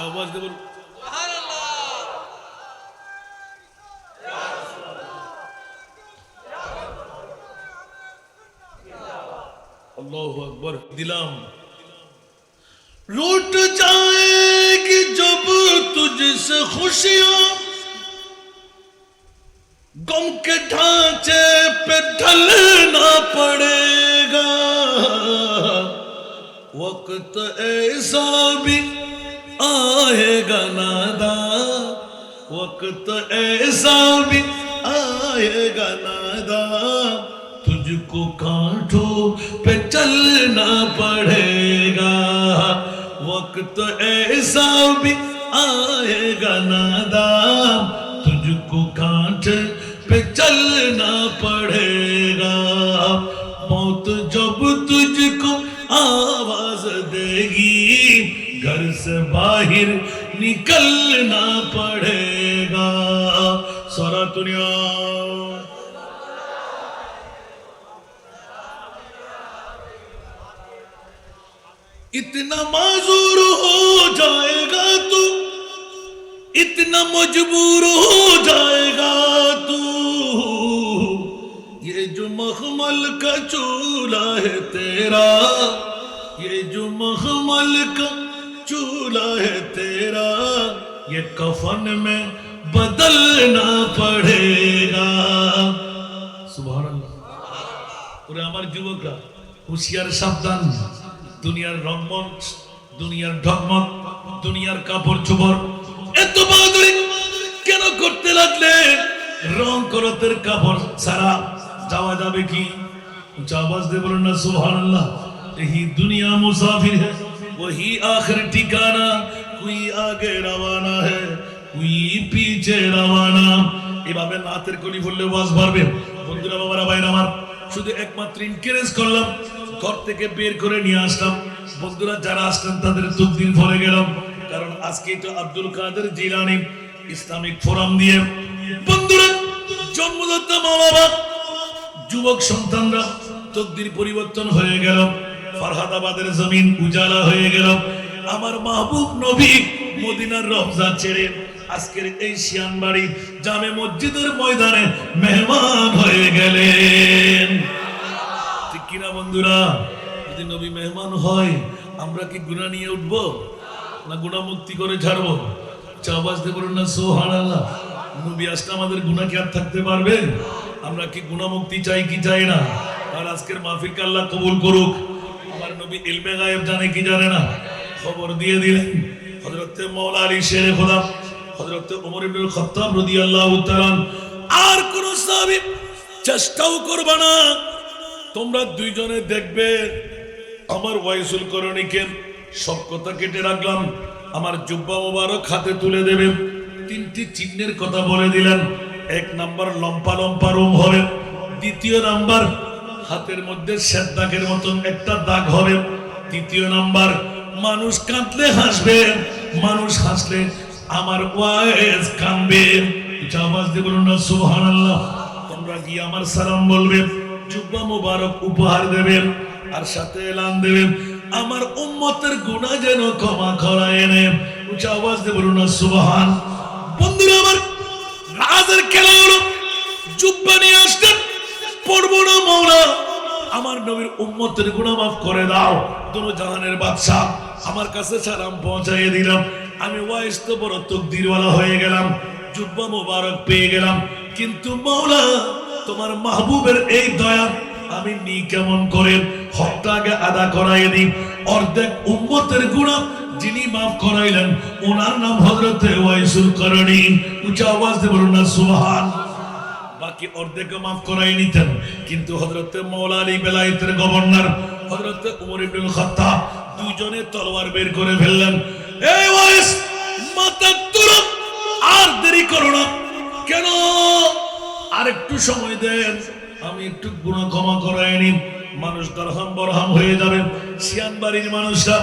আওয়াজ দেব अल्लाहु अकबर। दिलाम रूठ जाएगी जब तुझसे खुशियां, गम के ढांचे पे ढलना पड़ेगा, वक्त ऐसा भी आएगा नादा, वक्त ऐसा भी आएगा नादा, तुझको कांटों पे चलना पड़ेगा, वक्त ऐसा भी आएगा नादा, तुझको कांटे पे चलना पड़ेगा, मौत जब तुझको आवाज देगी, घर से बाहर निकलना पड़ेगा। सारा दुनिया इतना माजूर हो जाएगा तू, इतना मजबूर हो जाएगा तू, ये जो मखमल का चूल्हा है तेरा, ये जो मखमल का चूल्हा है तेरा, ये कफन में बदलना पड़ेगा। सुभान अल्लाह। और हमारे युवकरा होशियार सावधान, দুনিয়ার রংমঞ্চ, দুনিয়ার ঢকমক, দুনিয়ার কাপড় চোপড় এত বাহাদুরি কেন করতে লাগলে? রং করতের কাপড় ছাড়া যাওয়া যাবে কি? আওয়াজ দিয়ে বলুন না সুবহানাল্লাহ। यही दुनिया मुसाफिर है, वही आखिर ठिकाना, कोई आगे रवाना है, कोई पीछे रवाना। এভাবে নাতের কলি বললে ওয়াজ পারবে। বন্ধুরা, বাবারা, ভাইরা আমার, শুধু একমাত্র ইনকারেজ করলাম, ঘর থেকে বের করে নিয়ে আসলাম। বন্ধুরা যারা আসলেন তাদের তকদির ভরে গেলাম, কারণ আজকে তো আব্দুল কাদের জিলানী ইসলামিক ফোরাম দিয়ে বন্ধুরা জন্মদাতা মা বাবা যুবক সন্তানরা তকদির পরিবর্তন হয়ে গেল, ফরহাদাবাদের জমিন উজালা হয়ে গেল। আমার মাহবুব নবী মদিনার রওজা ছেড়ে আজকের এই শিয়ানবাড়ি জামে মসজিদের ময়দানে মেহমান হয়ে গেলেন। ঠিক কিনা বন্ধুরা? যদি নবী মেহমান হয় আমরা কি গুনাহ নিয়ে উঠবো না গুনাহ মুক্তি করে ছাড়বো? আওয়াজ দিয়ে বলুন না সুবহানাল্লাহ। নবী আসলে আমাদের গুনাহ কি আর থাকতে পারবে? আমরা কি গুনাহ মুক্তি চাই কি চাই না? আর আজকের মাহফিলকে আল্লাহ কবুল করুক। আমার নবী ইলমে গায়েব জানে কি জানে না? খবর দিয়ে দিলেন। হযরত মাওলা আলী শেরে খোদা, হযরত ওমর ইবনে খাত্তাব রাদিয়াল্লাহু তাআলা আর কোন সাহাবী চেষ্টাও করবে না, তোমরা দুইজনে দেখবে আমার ওয়াইসুল করণীকে সব কথা কেটে রাখলাম, আমার জুব্বা মোবারক হাতে তুলে দেবেন। তিনটি চিহ্নের কথা বলে দিলেন। এক নাম্বার লম্পা লম্পা রুম হবে, দ্বিতীয় নাম্বার হাতের মধ্যে শ্বেত দাগের মতন একটা দাগ হবে, তৃতীয় নাম্বার মানুষ কাঁদলে হাসবে, মানুষ হাসলে আমার ওয়াইস কাঁদবে। আওয়াজ দিয়ে বলুন না সুবহানাল্লাহ। তোমরা গিয়ে আমার সালাম বলবেন, জুব্বা মোবারক উপহার দেবেন, আর সাথে এলান দেবেন আমার উম্মতের গুনাহ যেন ক্ষমা করায় নেন। উচ্চ আওয়াজ দিয়ে বলুন না সুবহান। বন্ধুরা আমার, রাজের খেলা হলো জুব্বা নিয়ে আসতেন, পড়বো না মাওলা আমার নবীর উম্মতের গুনাহ মাফ করে দাও। দুনো জাহানের বাদশা আমার কাছে সালাম পৌঁছাইয়ে দিলাম, আমি ওয়াইস তো বড় তকদিরওয়ালা হয়ে গেলাম। জুব্বা মুবারক পেয়ে গেলাম, কিন্তু মাওলা তোমার মাহবুবের এই দয়া আমি নি কেমন করে? হকটা আগে আদা করাই দিই। অর্ধেক উম্মতের গুনাহ যিনি মাফ করাইলেন ওনার নাম হযরতে ওয়াইসুল করণী। উচ্চ আওয়াজ দিয়ে বলুন না সুবহান। বাকি অর্ধেক মাফ করাই নিতেন, কিন্তু হযরতে মাওলা আলী বেলায়েতের গভর্নর হযরতে উমর ইবনুল খাত্তাব দুইজনে তলোয়ার বের করে ফেললেন। এই ওয়াইস, মাথা তুলো, আর দেরি করো না। কেন? আর একটু সময় দেন, আমি একটু গুনাহ ক্ষমা করাই নিন। মানুষ দরহাম বরহাম হয়ে যাবে। সিয়ান বাড়ির মানুষরা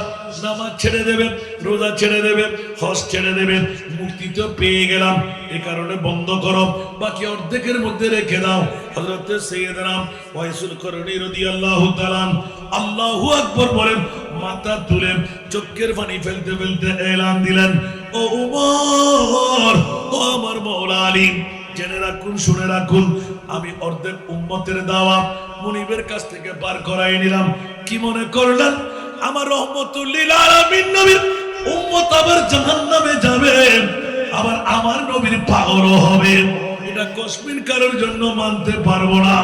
নামাজ ছেড়ে দেবে, রোজা ছেড়ে দেবে, হজ ছেড়ে দেবে। মুক্তি তো পেয়ে গেলাম, এই কারণে বন্ধ করো, বাকি অর্ধেকের মধ্যে রেখে দাও। হযরত সাইয়েদনা ওয়াইসুল করণী রাদিয়াল্লাহু তাআলা আল্লাহু আকবার বলেন, মাথা তুলে চোখের পানি ফেলতে ফেলতে এলান দিলেন, ও উমর, ও আমার মাওলা আলী, জেনে রাখুন, শুনে রাখুন, আমি অর্ধেক উম্মতের দাওয়া মুনিবের কাছ থেকে পার করাই নিলাম। কি মনে করলেন আমার রহমতুল লিল আলামিন নবীর উম্মত আবার জাহান্নামে যাবে, আবার আমার নবীর পাগল হবে? এটা কসমিন কারোর জন্য মানতে পারবো না।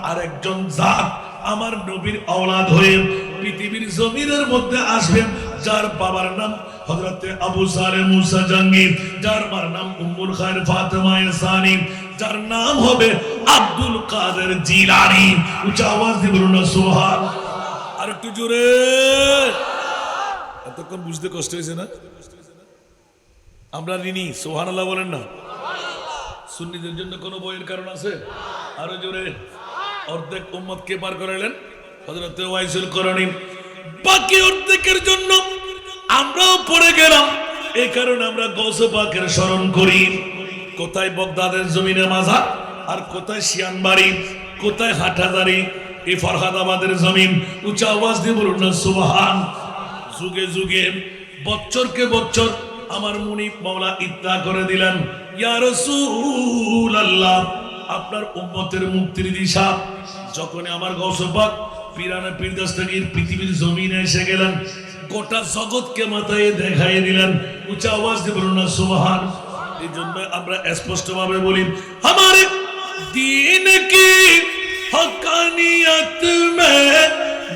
আর একজন জাত আমার নবীর আওলাদ হয়ে পৃথিবীর জমিনের মধ্যে আসবে, যার বাবার নাম হযরতে আবু সালেহ মুসা জাহাঙ্গীর, যার মার নাম উম্মুল খায়র ফাতেমা ইয়াসানি, যার নাম হবে আব্দুল কাদের জিলানী। উচ্চ আওয়াজ দিয়ে বলুন না সুবহান। আর একটু জোরে। এতক্ষণ বুঝতে কষ্ট হয়েছে না? আমরা ঋণী, সুবহানাল্লাহ বলেন না? সুন্নিদের জন্য কোনো বইয়ের কারণ আছে? আরো জোরে। অর্ধেক উম্মতকে পার করাইলেন হযরত ওয়াইসুল করণী, বাকি অর্ধেকের জন্য আমরাও পড়ে গেলাম। এই কারণে আমরা গৌসে পাকের স্মরণ করি। কোথায় বগদাদের জমিনে মাজার, আর কোথায় শিয়ানবাড়ি, কোথায় হাটহাজারি, এই ফরহাদাবাদের জমিন। উচ্চ আওয়াজ দিয়ে বলুন না সুবহান। যুগে যুগে, বছরকে বছর আমার মুনিব মাওলা ইত্তা করে দিলেন, ইয়া রাসূলুল্লাহ, আপনার উম্মতের মুক্তির দিশা। যখন আমার গৌসে পাক পিরানে পীর দস্তগীর পৃথিবীর জমিনে এসে গেলেন, গোটা জগৎকে মাথায় দেখাই দিলেন। উচ্চ আওয়াজ দিয়ে বলুন না সুবহান। এই জন্য আমরা স্পষ্ট ভাবে বলি, আমার দীন কি হকানিয়ত মে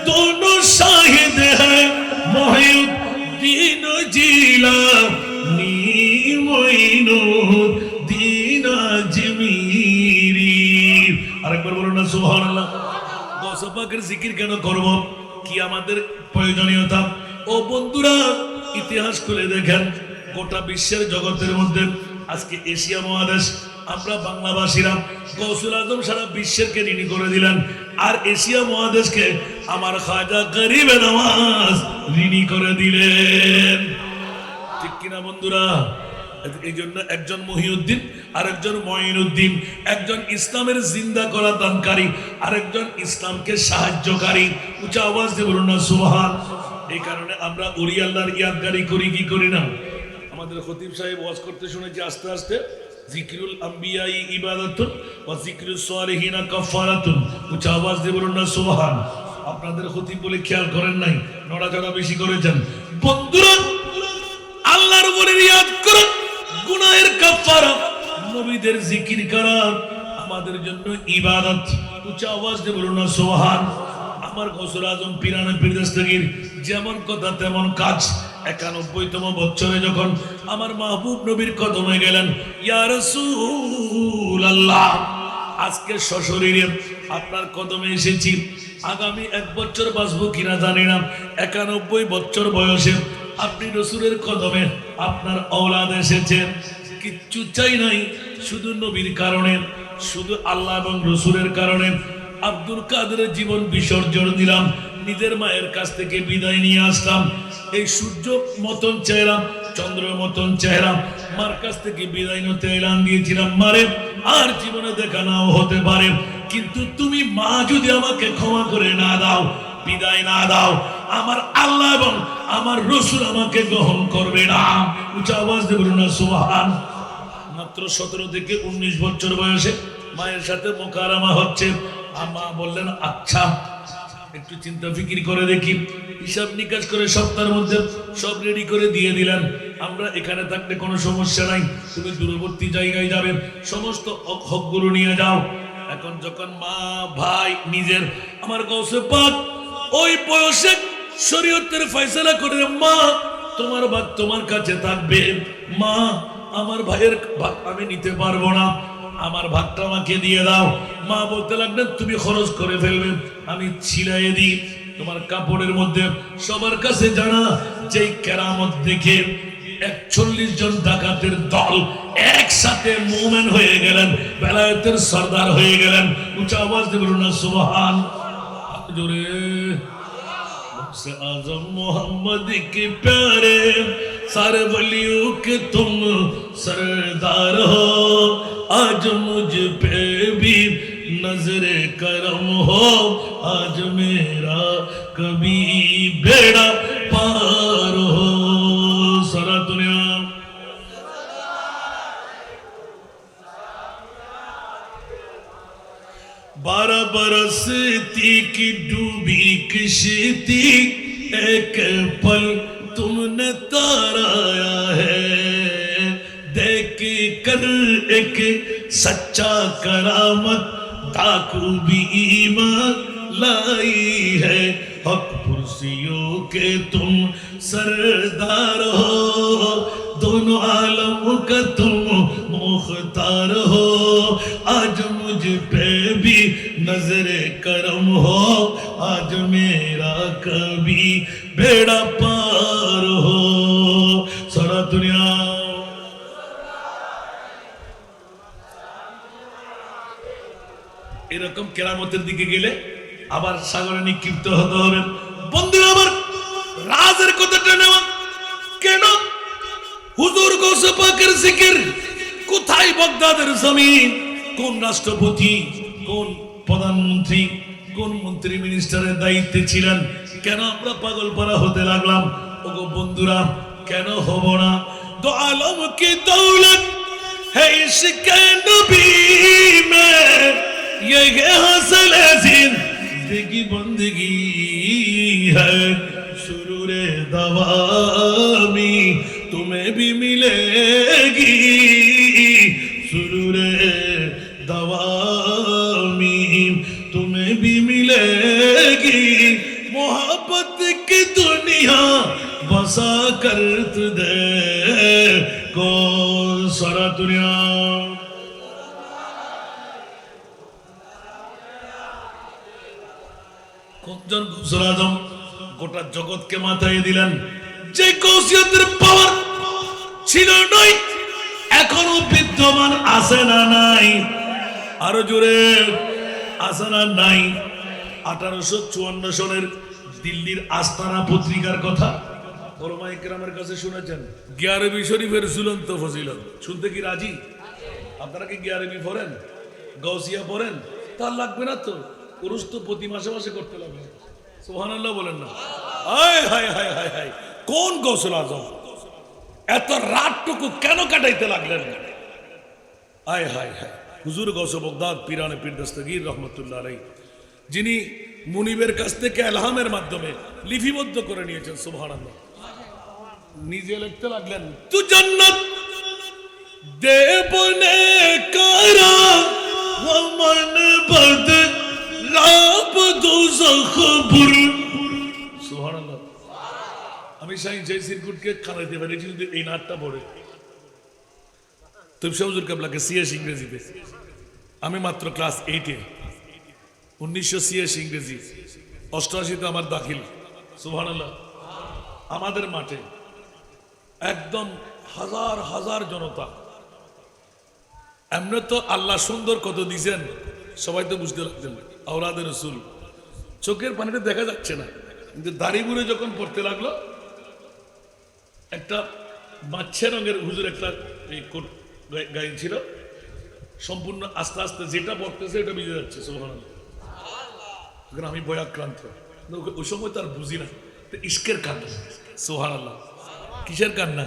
দোনো শাহিদ হ্যায়, মুহিউদ্দিন জিলানী মুঈনুদ্দিন আজমিরি। আরেকবার বলুন না সুবহানাল্লাহ। গৌসে পাকের জিকির কেন করব? কি আমাদের প্রয়োজনীয়তা? ও বন্ধুরা, ইতিহাস খুলে দেখেন, গোটা বিশ্বের জগতের মধ্যে আজকে এশিয়া মহাদেশ, আমরা বাংলাভাষীরা গৌসুল আজম সারা বিশ্বেরকে ঋণী করে দিলেন, আর এশিয়া মহাদেশকে আমার খাজা গরিবে নওয়াজ ঋণী করে দিলেন। ঠিক কিনা বন্ধুরা? এই জন্য একজন মহিউদ্দিন, আরেকজন মঈনুদ্দিন, একজন ইসলামের জিন্দা করা দানকারী, আরেকজন ইসলামকে সাহায্যকারী। উচ্চ আওয়াজ দিয়ে বলুন না সুবহান। এই কারণে আমরা ওলি আল্লাহর ইয়াদগারি করি, কি করি না? আমাদের খতিব সাহেব ওয়াজ করতে শুনেছি আস্তে আস্তে, জিকরুল আম্বিয়াই ইবাদাতুন ওয়া জিকরুস সালিহিনা কাফারাতুন। উচ্চ আওয়াজ দিয়ে বলুন না সুবহান। আপনাদের খতিব বলে খেয়াল করেন নাই, নড়াচড়া বেশি করেছেন। বন্ধুরা, আল্লাহর ওলির ইয়াদ করুন, গুনাহের কাফারা, নবীদের জিকির করা আমাদের জন্য ইবাদত। উচ্চ আওয়াজ দিয়ে বলুন না সুবহান। আমার গৌসুল আজম পিরানে পীর দস্তগীর যেমন কথা তেমন কাজ। 91তম বছরে যখন আমার মাহবুব নবীর কদমে গেলেন, ইয়া রাসূলুল্লাহ, আজকে সশরীরে আপনার কদমে এসেছি। আগামী 1 বছর বাঁচবো কিনা জানি না। 91 বছর বয়সে আপনি রসুলের কদমে আপনার ঔলাদ এসেছেন। কিচ্ছু চাই নাই, শুধু নবীর কারণে, শুধু আল্লাহ এবং রসুলের কারণে আব্দুল কাদেরের জীবন বিসর্জন দিলাম, নিজের মায়ের কাছ থেকে বিদায় নিয়ে আসলাম। এই সূর্য মতন চেহারা, চন্দ্র মতন চেহারা, মার কাছ থেকে বিদায় নিতে এলান দিয়েছিলাম, মারে আর জীবনে দেখা নাও হতে পারে, কিন্তু তুমি মা যদি আমাকে ক্ষমা করে না দাও, বিদায় না দাও, আমার আল্লাহ এবং আমার রসুল আমাকে গ্রহণ করবে না। উচ্চ আওয়াজ দিয়ে বলুন না সুবহান। মাত্র 17 থেকে 19 বছর বয়সে মায়ের সাথে মোকারামা হচ্ছে। মা বললেন, আচ্ছা একটু চিন্তা ফিকির করে দেখি, হিসাব নিকাশ করে সপ্তাহের মধ্যে সব রেডি করে দিয়ে দিলেন। আমরা এখানে থাকলে কোনো সমস্যা নাই, তুমি দূরবর্তী জায়গায় যাবে, সমস্ত হকগুলো নিয়ে যাও। এখন যখন মা ভাই নিজের আমার গৌসে পাক ওই বয়সে শরীয়তের ফয়সালা করে, মা তোমার ভাগ তোমার কাছে থাকবে, মা আমার ভাইয়ের ভাগ আমি নিতে পারবো না, আমার ভাগটা আমাকে দিয়ে দাও। মা বলতে লাগলেন তুমি খরচ করে ফেলবে, আমি ছিলাই দিই তোমার কাপড়ের মধ্যে। সবার কাছে জানা যেই কেরামত দেখে 41 জন ডাকাতের দল একসাথে মুমিন হয়ে গেলেন, বেলায়েতের সর্দার হয়ে গেলেন। উচ্চ আওয়াজ দিয়ে বলুন না সুবহান। জোরে से आजम मोहम्मद के प्यारे सारे वलियों के तुम सरदार हो, आज मुझ पे भी नजरे करम हो, आज मेरा कभी बेड़ा पार हो। सारा दुनिया 12 बरस थी कि डूबी किश्ती, एक पल तुमने ताराया है, देख कर एक सच्चा करामत डाकू भी ईमान लाई है। हक पुरसियों के तुम सरदार हो, दोनों आलम का तुम मुख्तार हो, आज मुझ पे भी नजरे करम हो, आज मेरा कभी बेड़ा पार हो। सारा दुनिया এরকম কেরামতের দিকে গেলে আবার সাগরে নিক্ষিপ্ত হতে হবে। বন্ধুরা আমার, রাজের কথাটা নেওয়া কেন? হুজুর গৌসে পাকের জিকির কোথায়? বাগদাদের জমিন, কোন রাষ্ট্রপতি, কোন প্রধানমন্ত্রী, কোন মন্ত্রী মিনিস্টারের দায়িত্বে ছিলেন? কেন আমরা পাগল পারা হতে লাগলাম? ওগো বন্ধুরা, কেন হব না? দো আলম কি দৌলত है इश्क़ नबी में, ये हासिल जिंदगी बंदगी है, सुरूरे दवामी तुम्हें भी मिलेगी, सुरूरे दवामी तुम्हें भी मिलेगी, मोहब्बत की दुनिया बसा कर तुझे को सारा दुनिया। কোনজন গৌসুল আজম গোটা জগৎকে মাথায় দিলেন, যে কৌশিয়তের পাওয়ার ছিল নয় এখনো বিদ্যমান আছে না নাই? আরো জোরে আছে না নাই? 1854 সনের দিল্লির আস্তানা পত্রিকার কথা ওলামায়ে কেরামের কাছে শুনেছেন। গিয়ারবি শরীফের ঝুলন্ত ফজিলত শুনতে কি রাজি? আপনারা কি গিয়ারবি পড়েন, গাউসিয়া পড়েন? তার লাগবে না তো, পুরুষ তো প্রতি মাসে মাসে করতে লাগবে। সুবহানাল্লাহ বলেন না? হায় হায় হায় হায় হায়, কোন গৌসুল আজম এত রাতটুকু কেন কাটাইতে লাগলেন? হায় হায় হায়। হুজুর গৌসে বাগদাদ পীরানে পীর দস্তগীর রহমতুল্লাহ আলাইহি, যিনি মুনিবের কাছ থেকে ইলহামের মাধ্যমে লিপিবদ্ধ করে নিয়েছেন, সুবহানাল্লাহ, নিজে লিখতে লাগলেন, তু জান্নাত দেবনে কারা ওয়া মান বদ লাব দুজখ বুর। সুবহানাল্লাহ। আমি শাইন জয় সিরকুটকে খানাইতে পারি যদি এই নাটটা পড়ে। তবে হুজুর কেবলাকে সিএস ইংরেজিতে, আমি মাত্র ক্লাস 8-এ, 1986 ইংরেজি, 88-তে আমার দাখিল। সুবহানাল্লাহ। আমাদের মাঠে একদম হাজার হাজার জনতা। এমনি তো আল্লাহ সুন্দর কত দিয়েছেন সবাই তো বুঝতে লাগছেন, আওলাদে রসুল, চোখের পানিটা দেখা যাচ্ছে না, কিন্তু দাড়ি বুড়ে যখন পড়তে লাগলো, একটা মাচ্ছে রঙের হুজুর একটা কোট গায়ে ছিল, সম্পূর্ণ আস্তে আস্তে যেটা পড়তেছে এটা বুঝে যাচ্ছে। সুবহানাল্লাহ। আমি বয়াক্রান্ত, ওই সময় তার বুঝি না, ইশকের কান্না। সুবহানাল্লাহ। কিসের কান্না?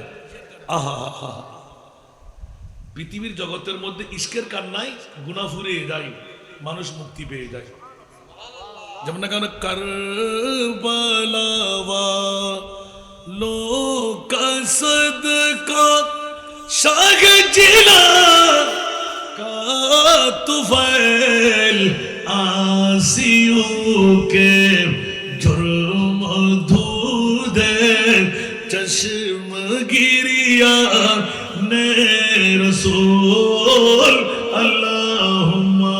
আহা হা। পৃথিবীর জগতের মধ্যে ইশকের কান্নায় গুনাহ ফুরিয়ে যায়, মানুষ মুক্তি পেয়ে যায়। যেমন কেন কারবালাওয়া लोग सदका शाह जिला का तुफैल आसियों के जुर्म धूदे चश्म गिरिया ने रसूल अल्लाहुम्मा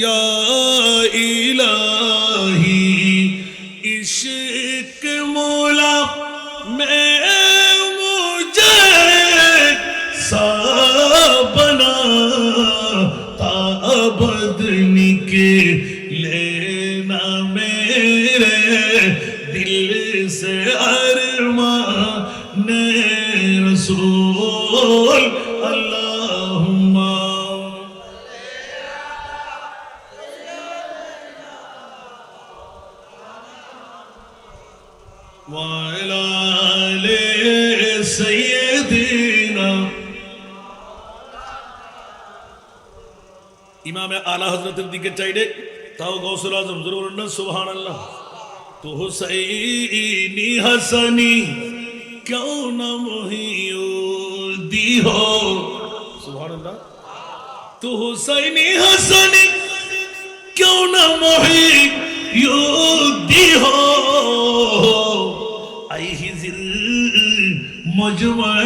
या इलाही इश्क मौला में मुझे सा बना ताबदनी के लेना मेरे दिल से अरमा ने रसूल अल्लाहुम्मा वाला ले सैयदीना इमाम आला हजरतेर दिके चाइले ताओ गौसुल आजम जरूर बोलें ना सुबहानाल्लाह तो हुसैनी हसनी क्यों न मुहिउद्दी हो सुबहानाल्लाह तो हुसैनी हसनी क्यों न मुहिउद्दी हो आई हिजिर मुझमे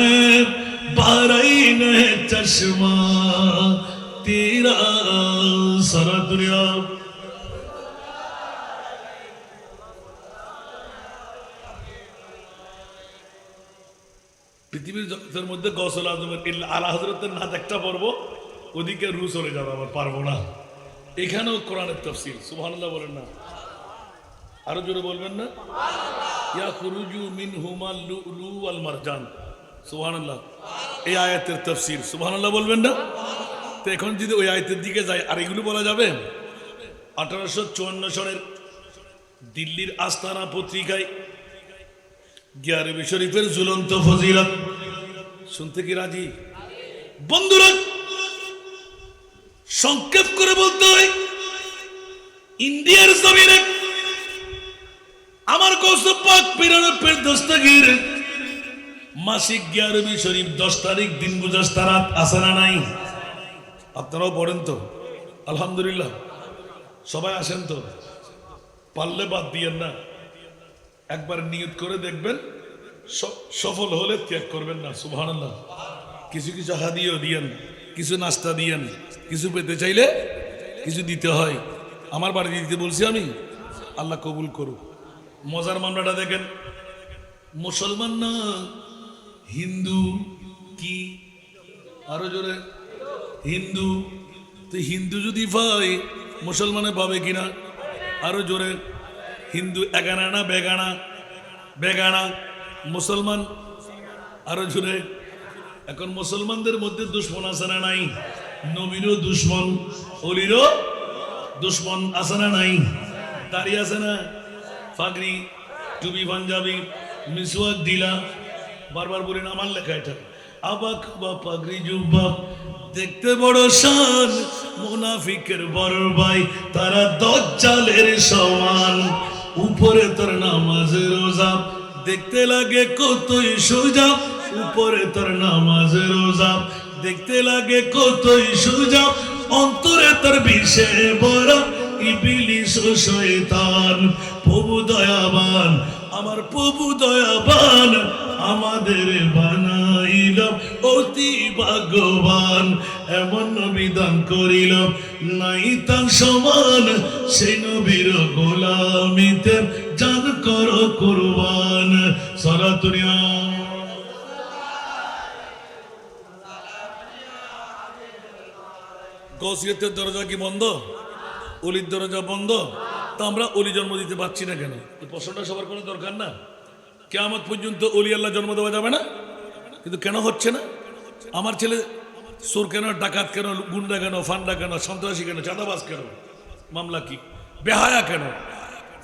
बारैन चश्मा तेरा सारा दुनिया পৃথিবীর জগতের মধ্যে গৌসুল আজমের আলা হযরতের নাত একটা পর্ব ওদিকে রু চলে যাবে আবার পারবো না এখানেও কোরআনের তাফসীর সুবহানাল্লাহ বলেন না আরো জোরে বলবেন না ইয়া খুরুজু মিনহুমাল লুলু ওয়াল মারজান সুবহানাল্লাহ এই আয়াতের তাফসীর সুবহানাল্লাহ বলবেন না তো এখন যদি ওই আয়াতের দিকে যাই আর এগুলো বলা যাবে 1854 সনের দিল্লির আস্তানা পত্রিকায় গিয়ারবি শরীফের ঝুলন্ত ফজিলত শুনতে কি রাজি বন্ধুরা সংক্ষেপ করে বলতে হয় ইন্ডিয়ার জমিনে আমার কৌসুফ পাক পীরের দস্তগীর মাসিক গিয়ারবি শরীফ 10 তারিখ দিন গুজস্তা রাত আছে না নাই আপনারাও পড়েন তো আলহামদুলিল্লাহ সবাই আসেন তো পারলে বাদ দিয়েন না একবার নিয়ত করে দেখবেন সফল হলে ত্যাগ করবেন না সুবহানাল্লাহ কিছু কিছু হাদিয়াও দিয়েন কিছু নাস্তা দিয়েন কিছু পেতে চাইলে কিছু দিতে হয় আমার বাড়ি দিতে বলছি আমি আল্লাহ কবুল করুক মজার মামলাটা দেখেন মুসলমান না হিন্দু কি আরো জোরে হিন্দু তো হিন্দু যদি পাই মুসলমানে পাবে কিনা আরো জোরে হিন্দু এগানা না বেগানা বেগানা মুসলমান আরো জোরে এখন মুসলমানদের মধ্যে দুশ্মন আছে না নাই নবীরও দুশ্মন অলিরও দুশ্মন আছে না নাই দাঁড়িয়ে আছে না ফাগরি টুপি পাঞ্জাবি মিসওয়াক দিলা বারবার বলেন আমার লেখা এটা আবাক বা পাগড়ি জুব্বা দেখতে বড় শান মুনাফিকের বড় ভাই তারা দজ্জালের সমান উপরে তোর নামাজ রোজা দেখতে লাগে কতই সোজা উপরে তোর নামাজ রোজা দেখতে লাগে কতই সোজা অন্তরে তোর বিষে বড় ইবলিস ও শয়তান প্রভু দয়াবান আমার প্রভু দয়াবান আমাদের বানাইল অতি ভাগ্যবান এমন নবী দান করিল নাই তার সমান সেই নবীর গোলামিতে জান করো কুরবান সারা দুনিয়া গৌসিয়তের দরজা কি বন্ধ অলির দরজা বন্ধ তা আমরা অলি জন্ম দিতে পারছি না কেন এই প্রশ্নটা সবার কোনো দরকার না কিয়ামত পর্যন্ত অলি আল্লাহ জন্ম দেওয়া যাবে না কিন্তু কেন হচ্ছে না আমার ছেলে চোর কেন ডাকাত কেন গুন্ডা কেন ফান্ডা কেন সন্ত্রাসী কেন চাঁদাবাজ কেন মামলা কি বেহায়া কেন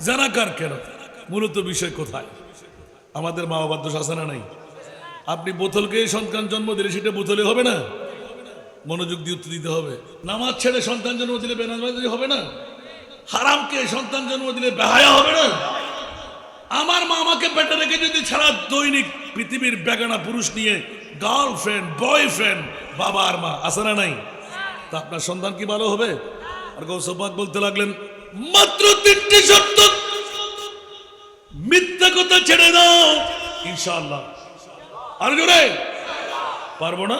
জানাকার কেন মূলত বিষয় কোথায় আমাদের মা বাবার দোষ আছে না নাই আপনি বোতলকে সন্তান জন্ম দিলে সেটা বোতলে হবে না মনোযোগ দিয়ে উত্তর দিতে হবে। নামাজ ছেড়ে সন্তান জন্ম দিলে বেনামাজি হবে না? হারামকে সন্তান জন্ম দিলে বেহায়া হবে না? আমার মা আমাকে পেটে রেখে যদি ছাড়া দৈনিক পৃথিবীর বেগানা পুরুষ নিয়ে গার্লফ্রেন্ড বয়ফ্রেন্ড বাবা আর মা আছে না নাই, তা আপনার সন্তান কি ভালো হবে? আর গৌসবাক বলতে লাগলেন মাত্র 3টি শর্ত, মিথ্যা কথা ছেড়ে দাও ইনশাআল্লাহ। আর জোরে পারবো না?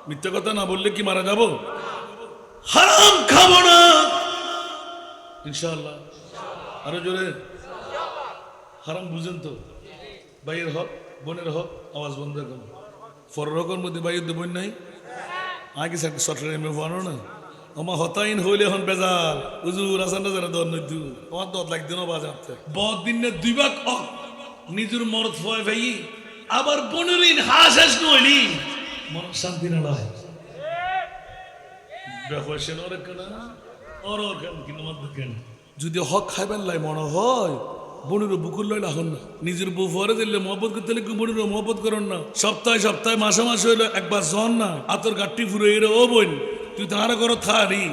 মিথ্যা কথা না বললে কি মারা যাব? হারাম খাবো না ইনশাআল্লাহ। আরো জোরে। হারাম বুঝেন তো? ভাইয়ের হক বোনের হক, আওয়াজ বন্ধ করুন। ফরের হকের মধ্যে ভাইয়ের তো বোন নাই, আগে সরকারি এমএ ফানো না আমার হতাইন হইলে এখন বেজাল হুজুর আসান না জানা দর নইতু আমার দর লাগতো না বাজারতে বদ দিনে 2 ভাগ নিজের মরদ ফয় ভাই আবার বোনের হাস হাস নইলি মন শান্তি না লয় বেহসেন ওরে কেন ওর কেন কিন্তু মত কেন যদি হক খাইবেন লাই মনে হয় বোনের বুকুর লয় লাখন না, নিজের বউ ফরে দিলে মহব্বত করতে হলে বোনের মহব্বত করেন না, সপ্তাহে সপ্তাহে মাসে মাসে হইলে একবার জন না আতর গাঠটি ফুরে এরে ও বোন তুই তাহারা করো থারি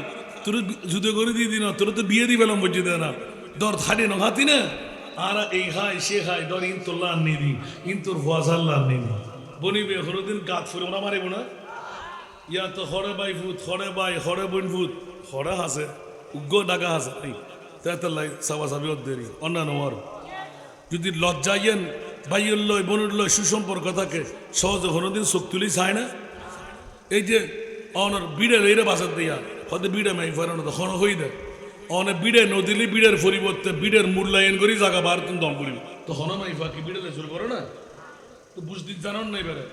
তোর জুতো করে দিয়ে দিন তোর তো বিয়ে দিবে বুঝে দেয় না দর থারি ন হাতি না আর এই খাই সে খাই দর ইন তোল্লা আনি দি ইন তোর ভুয়াশাল্লা আনি দি বনি বে হরদিন গাত ফুরে ওরা মারিব না ইয়া তো হরে বাই ফুট হরে বাই হরে বোন ফুট হরে হাসে উগ্র ডাকা হাসে তাই সাবা সাবি দেরি অন্যান্য আর যদি লজ্জাইয়েন ভাইয়ের লয় বোনের লয় সুসম্পর্ক থাকে সহজে হরদিন চোখ তুলি চায় না। এই যে অনর বিড়ের এরে বাসার দিয়া হয়তো বিড়ে মাই ফেরানো তো হন হয়ে দেয় অনে বিড়ে নদিলে বিড়ের পরিবর্তে বিড়ের মূল্যায়ন করি জায়গা বার তুমি দম করিব তো হন মাই ফাঁকি বিড়ে শুরু করো না তো বুঝতে জানান নাই বেড়ে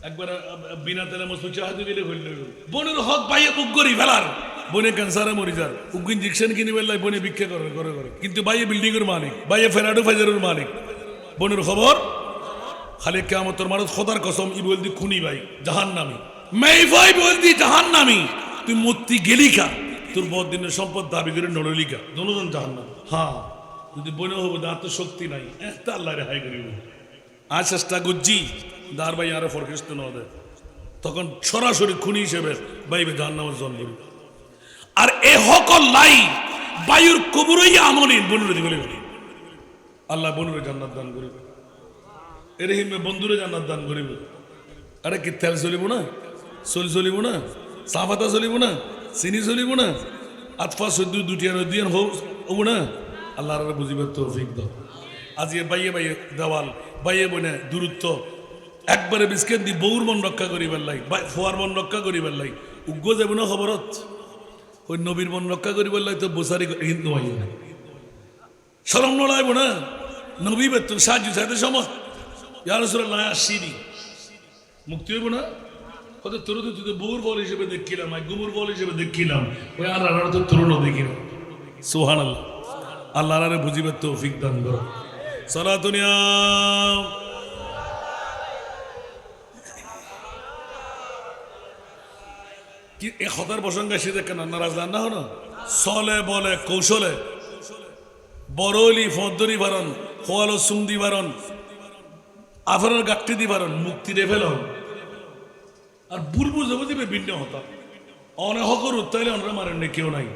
একবার বিনা তেলে মসুচা হাতে গেলে হইল বোনের হক পাইয়ে বুক করি ফেলার বনে ক্যান্সারে মরি যার উগ্র ইঞ্জেকশন কিনে বেলায় বনে ভিক্ষা করে করে করে কিন্তু বাইয়ে বিল্ডিং এর মালিক বাইয়ে ফেরাডো ফাইজারের মালিক বোনের খবর খালি কিয়ামতের মারত খোদার কসম ই বলদি খুনি ভাই জাহান্নামী মেই ভাই বলদি জাহান্নামী তুই মূর্তি গেলি খা তোর বহুত দিনের সম্পদ দাবি করে নড়লিকা দুজন জাহান্নাম। হ্যাঁ যদি বনে হবো আত্মশক্তি নাই একটা আল্লাহ রেহাই করিব আর চেষ্টা গুজ্জি দার ভাই আরো ফরকেস্ত ন দেয় তখন সরাসরি খুনি হিসেবে বাইবে জাহান্নামের জন্ম করিব। আর এ হকল লাই বায়ুর কবরই আমলিন বনুরে দিবলে আল্লাহ বনুরে জান্নাত দান করিবে এর হিমে বন্ধুরে জান্নাত দান করিবে। আরে কি তেল চলিব না চল চলিব না চাপাতা চলিব না চিনি চলিব না আতফা সদ্য দুটিয়ান দুইয়ান হব না আল্লাহ বুঝিবার তৌফিক দাও। আজি বাইয়ে বাইয়ে দেওয়াল বাইয়ে বনে দূরত্ব একবারে বিস্কেট দি বউর মন রক্ষা করিবার লাই ফোয়ার মন রক্ষা করিবার লাই উগ্র যাব না খবরত ওই নবীর মন রক্ষা করিবার লাই তো বসারি হিন্দু ভাই সরম নড়াইব না নবী বেতন সাহায্য চাইতে সময় ইয়া রাসূলুল্লাহ আসিনি মুক্তি হইব না হয়তো তোর তো তুই বউর বল হিসেবে দেখিলাম গুমুর বল হিসেবে দেখিলাম ওই আর তো তরুণও দেখিলাম সুবহানাল্লাহ আল্লাহ আরে বুঝিবার তৌফিক দান করো সালাতুনিয়া কি এ খতার প্রসঙ্গে সে দেখেন নারাজ না হন চলে বলে কৌশলে বরলি ফদরি বারণ খোয়ালো সুন্দি বারণ আফরের গাঠটি দি বারণ মুক্তি রে ফেলন আর বুলবুল যাবো দিবে ভিন্ন হতা অনে হকর উত্তাইলে অনরা মারেন না কেউ নাই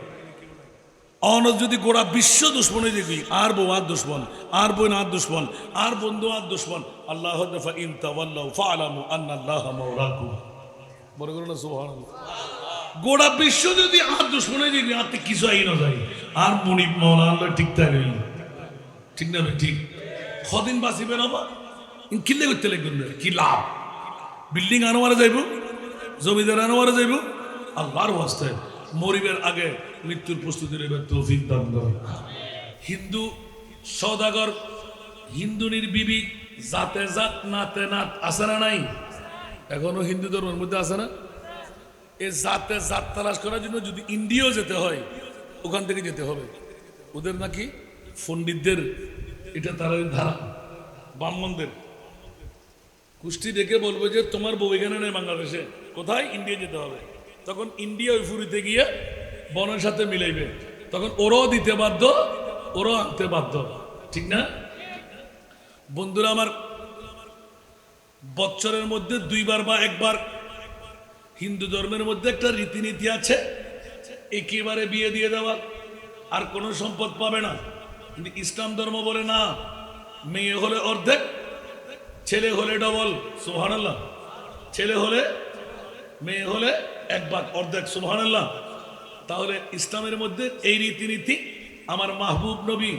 অন যদি গোড়া বিশ্ব দুশ্মনে দেখবি আর বউ আর দুশ্মন আর বোন আর দুশ্মন আর বন্ধু আর দুশ্মন আল্লাহ ইন তাওয়াল্লাউ ফাআলামু আন্নাল্লাহ মাওলাকুম বড় করে না সুবহানাল্লাহ। গোড়া বিশ্ব যদি আর দুশ্মনে দেখবি আর কিছু আই না যায় আর মনিব মাওলা আল্লাহ ঠিক তাই রইল ঠিক না ঠিক কদিন বাঁচিবে না বা কিনলে করতে লাগবেন কি লাভ বিল্ডিং আনোয়ারে যাইব জমিদার আনোয়ারে যাইব আল্লাহর ওয়াস্তে মরিবের আগে মৃত্যুর প্রস্তুতি নেবে তৌফিক দান করে। হিন্দু সওদাগর হিন্দুনির বিবি জাতে জাত নাতে নাত আছে না নাই এখনো হিন্দু ধর্মের মধ্যে আছে না এই জাতে জাত তালাশ করার জন্য যদি ইন্ডিয়াও যেতে হয় ওখান থেকে যেতে হবে ওদের নাকি পণ্ডিতদের এটা তারা ধারা ব্রাহ্মণদের কুষ্টি দেখে বলবো যে তোমার বউ এখানে নেই বাংলাদেশে কোথায় ইন্ডিয়া যেতে হবে তখন ইন্ডিয়া ওই ফুরিতে গিয়ে বনের সাথে মিলাইবে তখন ওরাও দিতে বাধ্য ওরাও আনতে বাধ্য ঠিক না বন্ধুরা আমার বছরের মধ্যে 2বার বা একবার হিন্দু ধর্মের মধ্যে একটা রীতিনীতি আছে, একেবারে বিয়ে দিয়ে দেওয়া, আর কোনো সম্পদ পাবে না। কিন্তু ইসলাম ধর্ম বলে না, মেয়ে হলে অর্ধেক, ছেলে হলে ডবল। সুবহানাল্লাহ। ছেলে হলে, মেয়ে হলে এক ভাগ, অর্ধেক। সুবহানাল্লাহ। তাহলে ইসলামের মধ্যে এই রীতিনীতি আমার মাহবুব নবী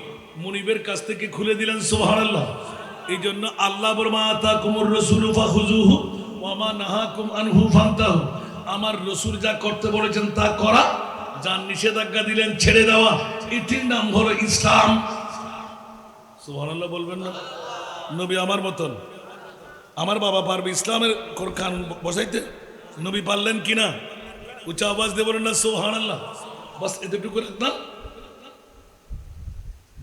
মুনিবের কাছ থেকে খুলে দিলেন। সুবহানাল্লাহ। এই জন্য আল্লাহ বর্মা আতাকুমুর রাসূলু ফাখুযুহু ওয়া মা নাহাকুম আনহু ফান্তাহু। আমার রসুল যা করতে বলেছেন তা করা, যা নিষেধাজ্ঞা দিলেন ছেড়ে দেওয়া, এটির নাম হলো ইসলাম। সুবহানাল্লাহ বলবেন না? নবী আমার মতন, আমার বাবা পারবে ইসলামের কানুন বসাইতে? নবী পারলেন কিনা? উচ্চ আওয়াজ দিয়ে বলেন না সুবহানাল্লাহ। বাস এতটুকু রাখলাম।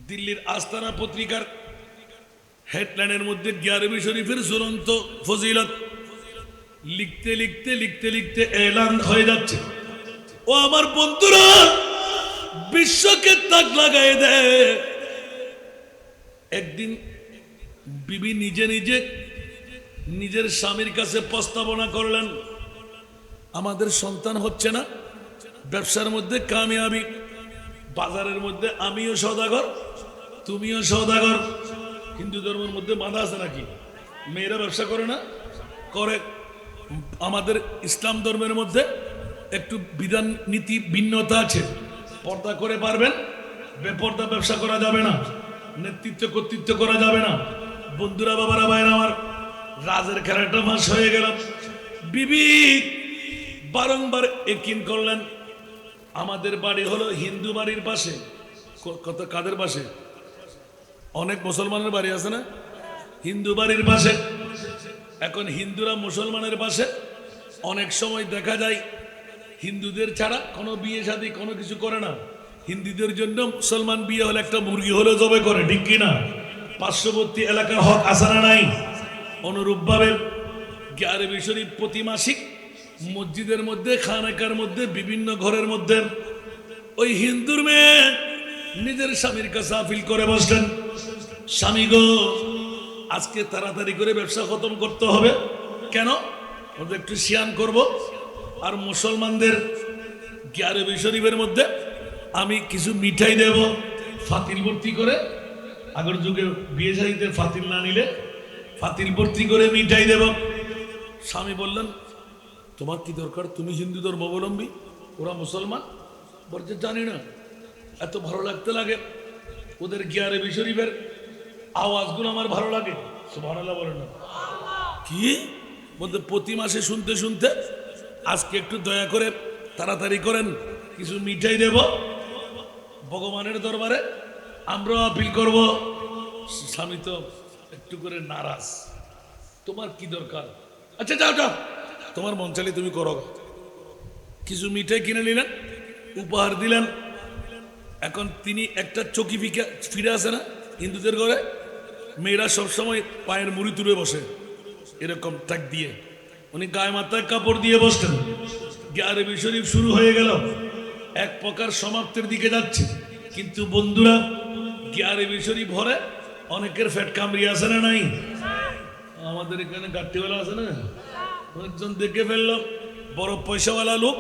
দিল্লির আস্তানা পত্রিকার হেডলাইনের মধ্যে গিয়ারবি শরীফের ঝুলন্ত ফজিলত লিখতে লিখতে লিখতে লিখতে এলান হয়ে যাচ্ছে। ও আমার বন্ধুরা, বিশ্বকে তাক লাগাই দেয়। একদিন বিবি নিজে নিজে নিজের স্বামীর কাছে প্রস্তাবনা করলেন, আমাদের সন্তান হচ্ছে না, ব্যবসার মধ্যে কামিয়াবি, বাজারের মধ্যে আমিও সওদাগর, তুমিও সওদাগর। হিন্দু ধর্মের মধ্যে বাধা আছে নাকি? মেয়েরা ব্যবসা করে না? করে। আমাদের ইসলাম ধর্মের মধ্যে একটু বিধান নীতি ভিন্নতা আছে। পর্দা করে পারবেন, বেপর্দা ব্যবসা করা যাবে না, নেতৃত্ব কর্তৃত্ব করা যাবে না। বন্ধুরা, বাবারা, ভাইরা আমার, রাজের খেলাটা মাস হয়ে গেল। বিবি বারংবার একিন করলেন, আমাদের বাড়ি হলো হিন্দু বাড়ির পাশে। কত কাদের পাশে? অনেক মুসলমানের বাড়ি আছে না? হিন্দু বাড়ির পাশে। এখন হিন্দুরা মুসলমানের পাশে অনেক সময় দেখা যায় হিন্দুদের ছাড়া কোনো বিয়ে শাদী কোনো কিছু করে না। হিন্দুদের জন্য মুসলমান বিয়ে হলে একটা মুরগি হলে জবে করে, ঠিক কিনা? পার্শ্ববর্তী এলাকার হক আছে না নাই? অনুরূপভাবে গিয়ারবি শরীফ প্রতি মাসিক মসজিদের মধ্যে, খানাকার মধ্যে, বিভিন্ন ঘরের মধ্যে ওই হিন্দুর মেয়ে নিজের স্বামীর কাছে আপিল করে বসলেন, স্বামী গো, আজকে তাড়াতাড়ি করে ব্যবসা খতম করতে হবে। কেন? ওদের একটু সিয়ান করব, আর মুসলমানদের গিয়ারবি শরীফের মধ্যে আমি কিছু মিঠাই দেব, ফাতিল ভর্তি করে। আগের যুগে বিয়ে শাড়িতে ফাতিল না নিলে ফাতিল ভর্তি করে মিঠাই দেব। স্বামী বললেন, তোমার কি দরকার? তুমি হিন্দু ধর্মাবলম্বী, ওরা মুসলমান। বলছে জানি না, এত ভালো লাগতে লাগে ওদের গিয়ারবি শরীফের আওয়াজগুলো, আমার ভালো লাগে। সুবহানাল্লাহ বলেন না? কি বলতে? প্রতি মাসে শুনতে শুনতে আজকে একটু দয়া করে তাড়াতাড়ি করেন, কিছু মিঠাই দেব, ভগবানের দরবারে আমরাও আপিল করব। স্বামী তো একটু করে নারাজ, তোমার কি দরকার? আচ্ছা যাও যাও, তোমার মন চাইলে তুমি করো। কিছু মিঠাই কিনে নিলেন, উপহার দিলেন। এখন তিনি একটা চকি ফিরে আসে না হিন্দুদের ঘরে, মেয়েরা সবসময় পায়ের মুড়ি তুলে বসে এরকম ট্যাগ দিয়ে, উনি গায়ে মাথায় কাপড় দিয়ে বসতেন। গিয়ারবি শরীফ শুরু হয়ে গেল, এক প্রকার সমাপ্তির দিকে যাচ্ছে। কিন্তু বন্ধুরা, গিয়ারবি শরীফ ভরে অনেকের ফ্যাট কামড়ি আছে না নাই? আমাদের এখানে গাট্টিওয়ালা আছে না, একজন দেখে ফেললো, বড় পয়সাওয়ালা লোক,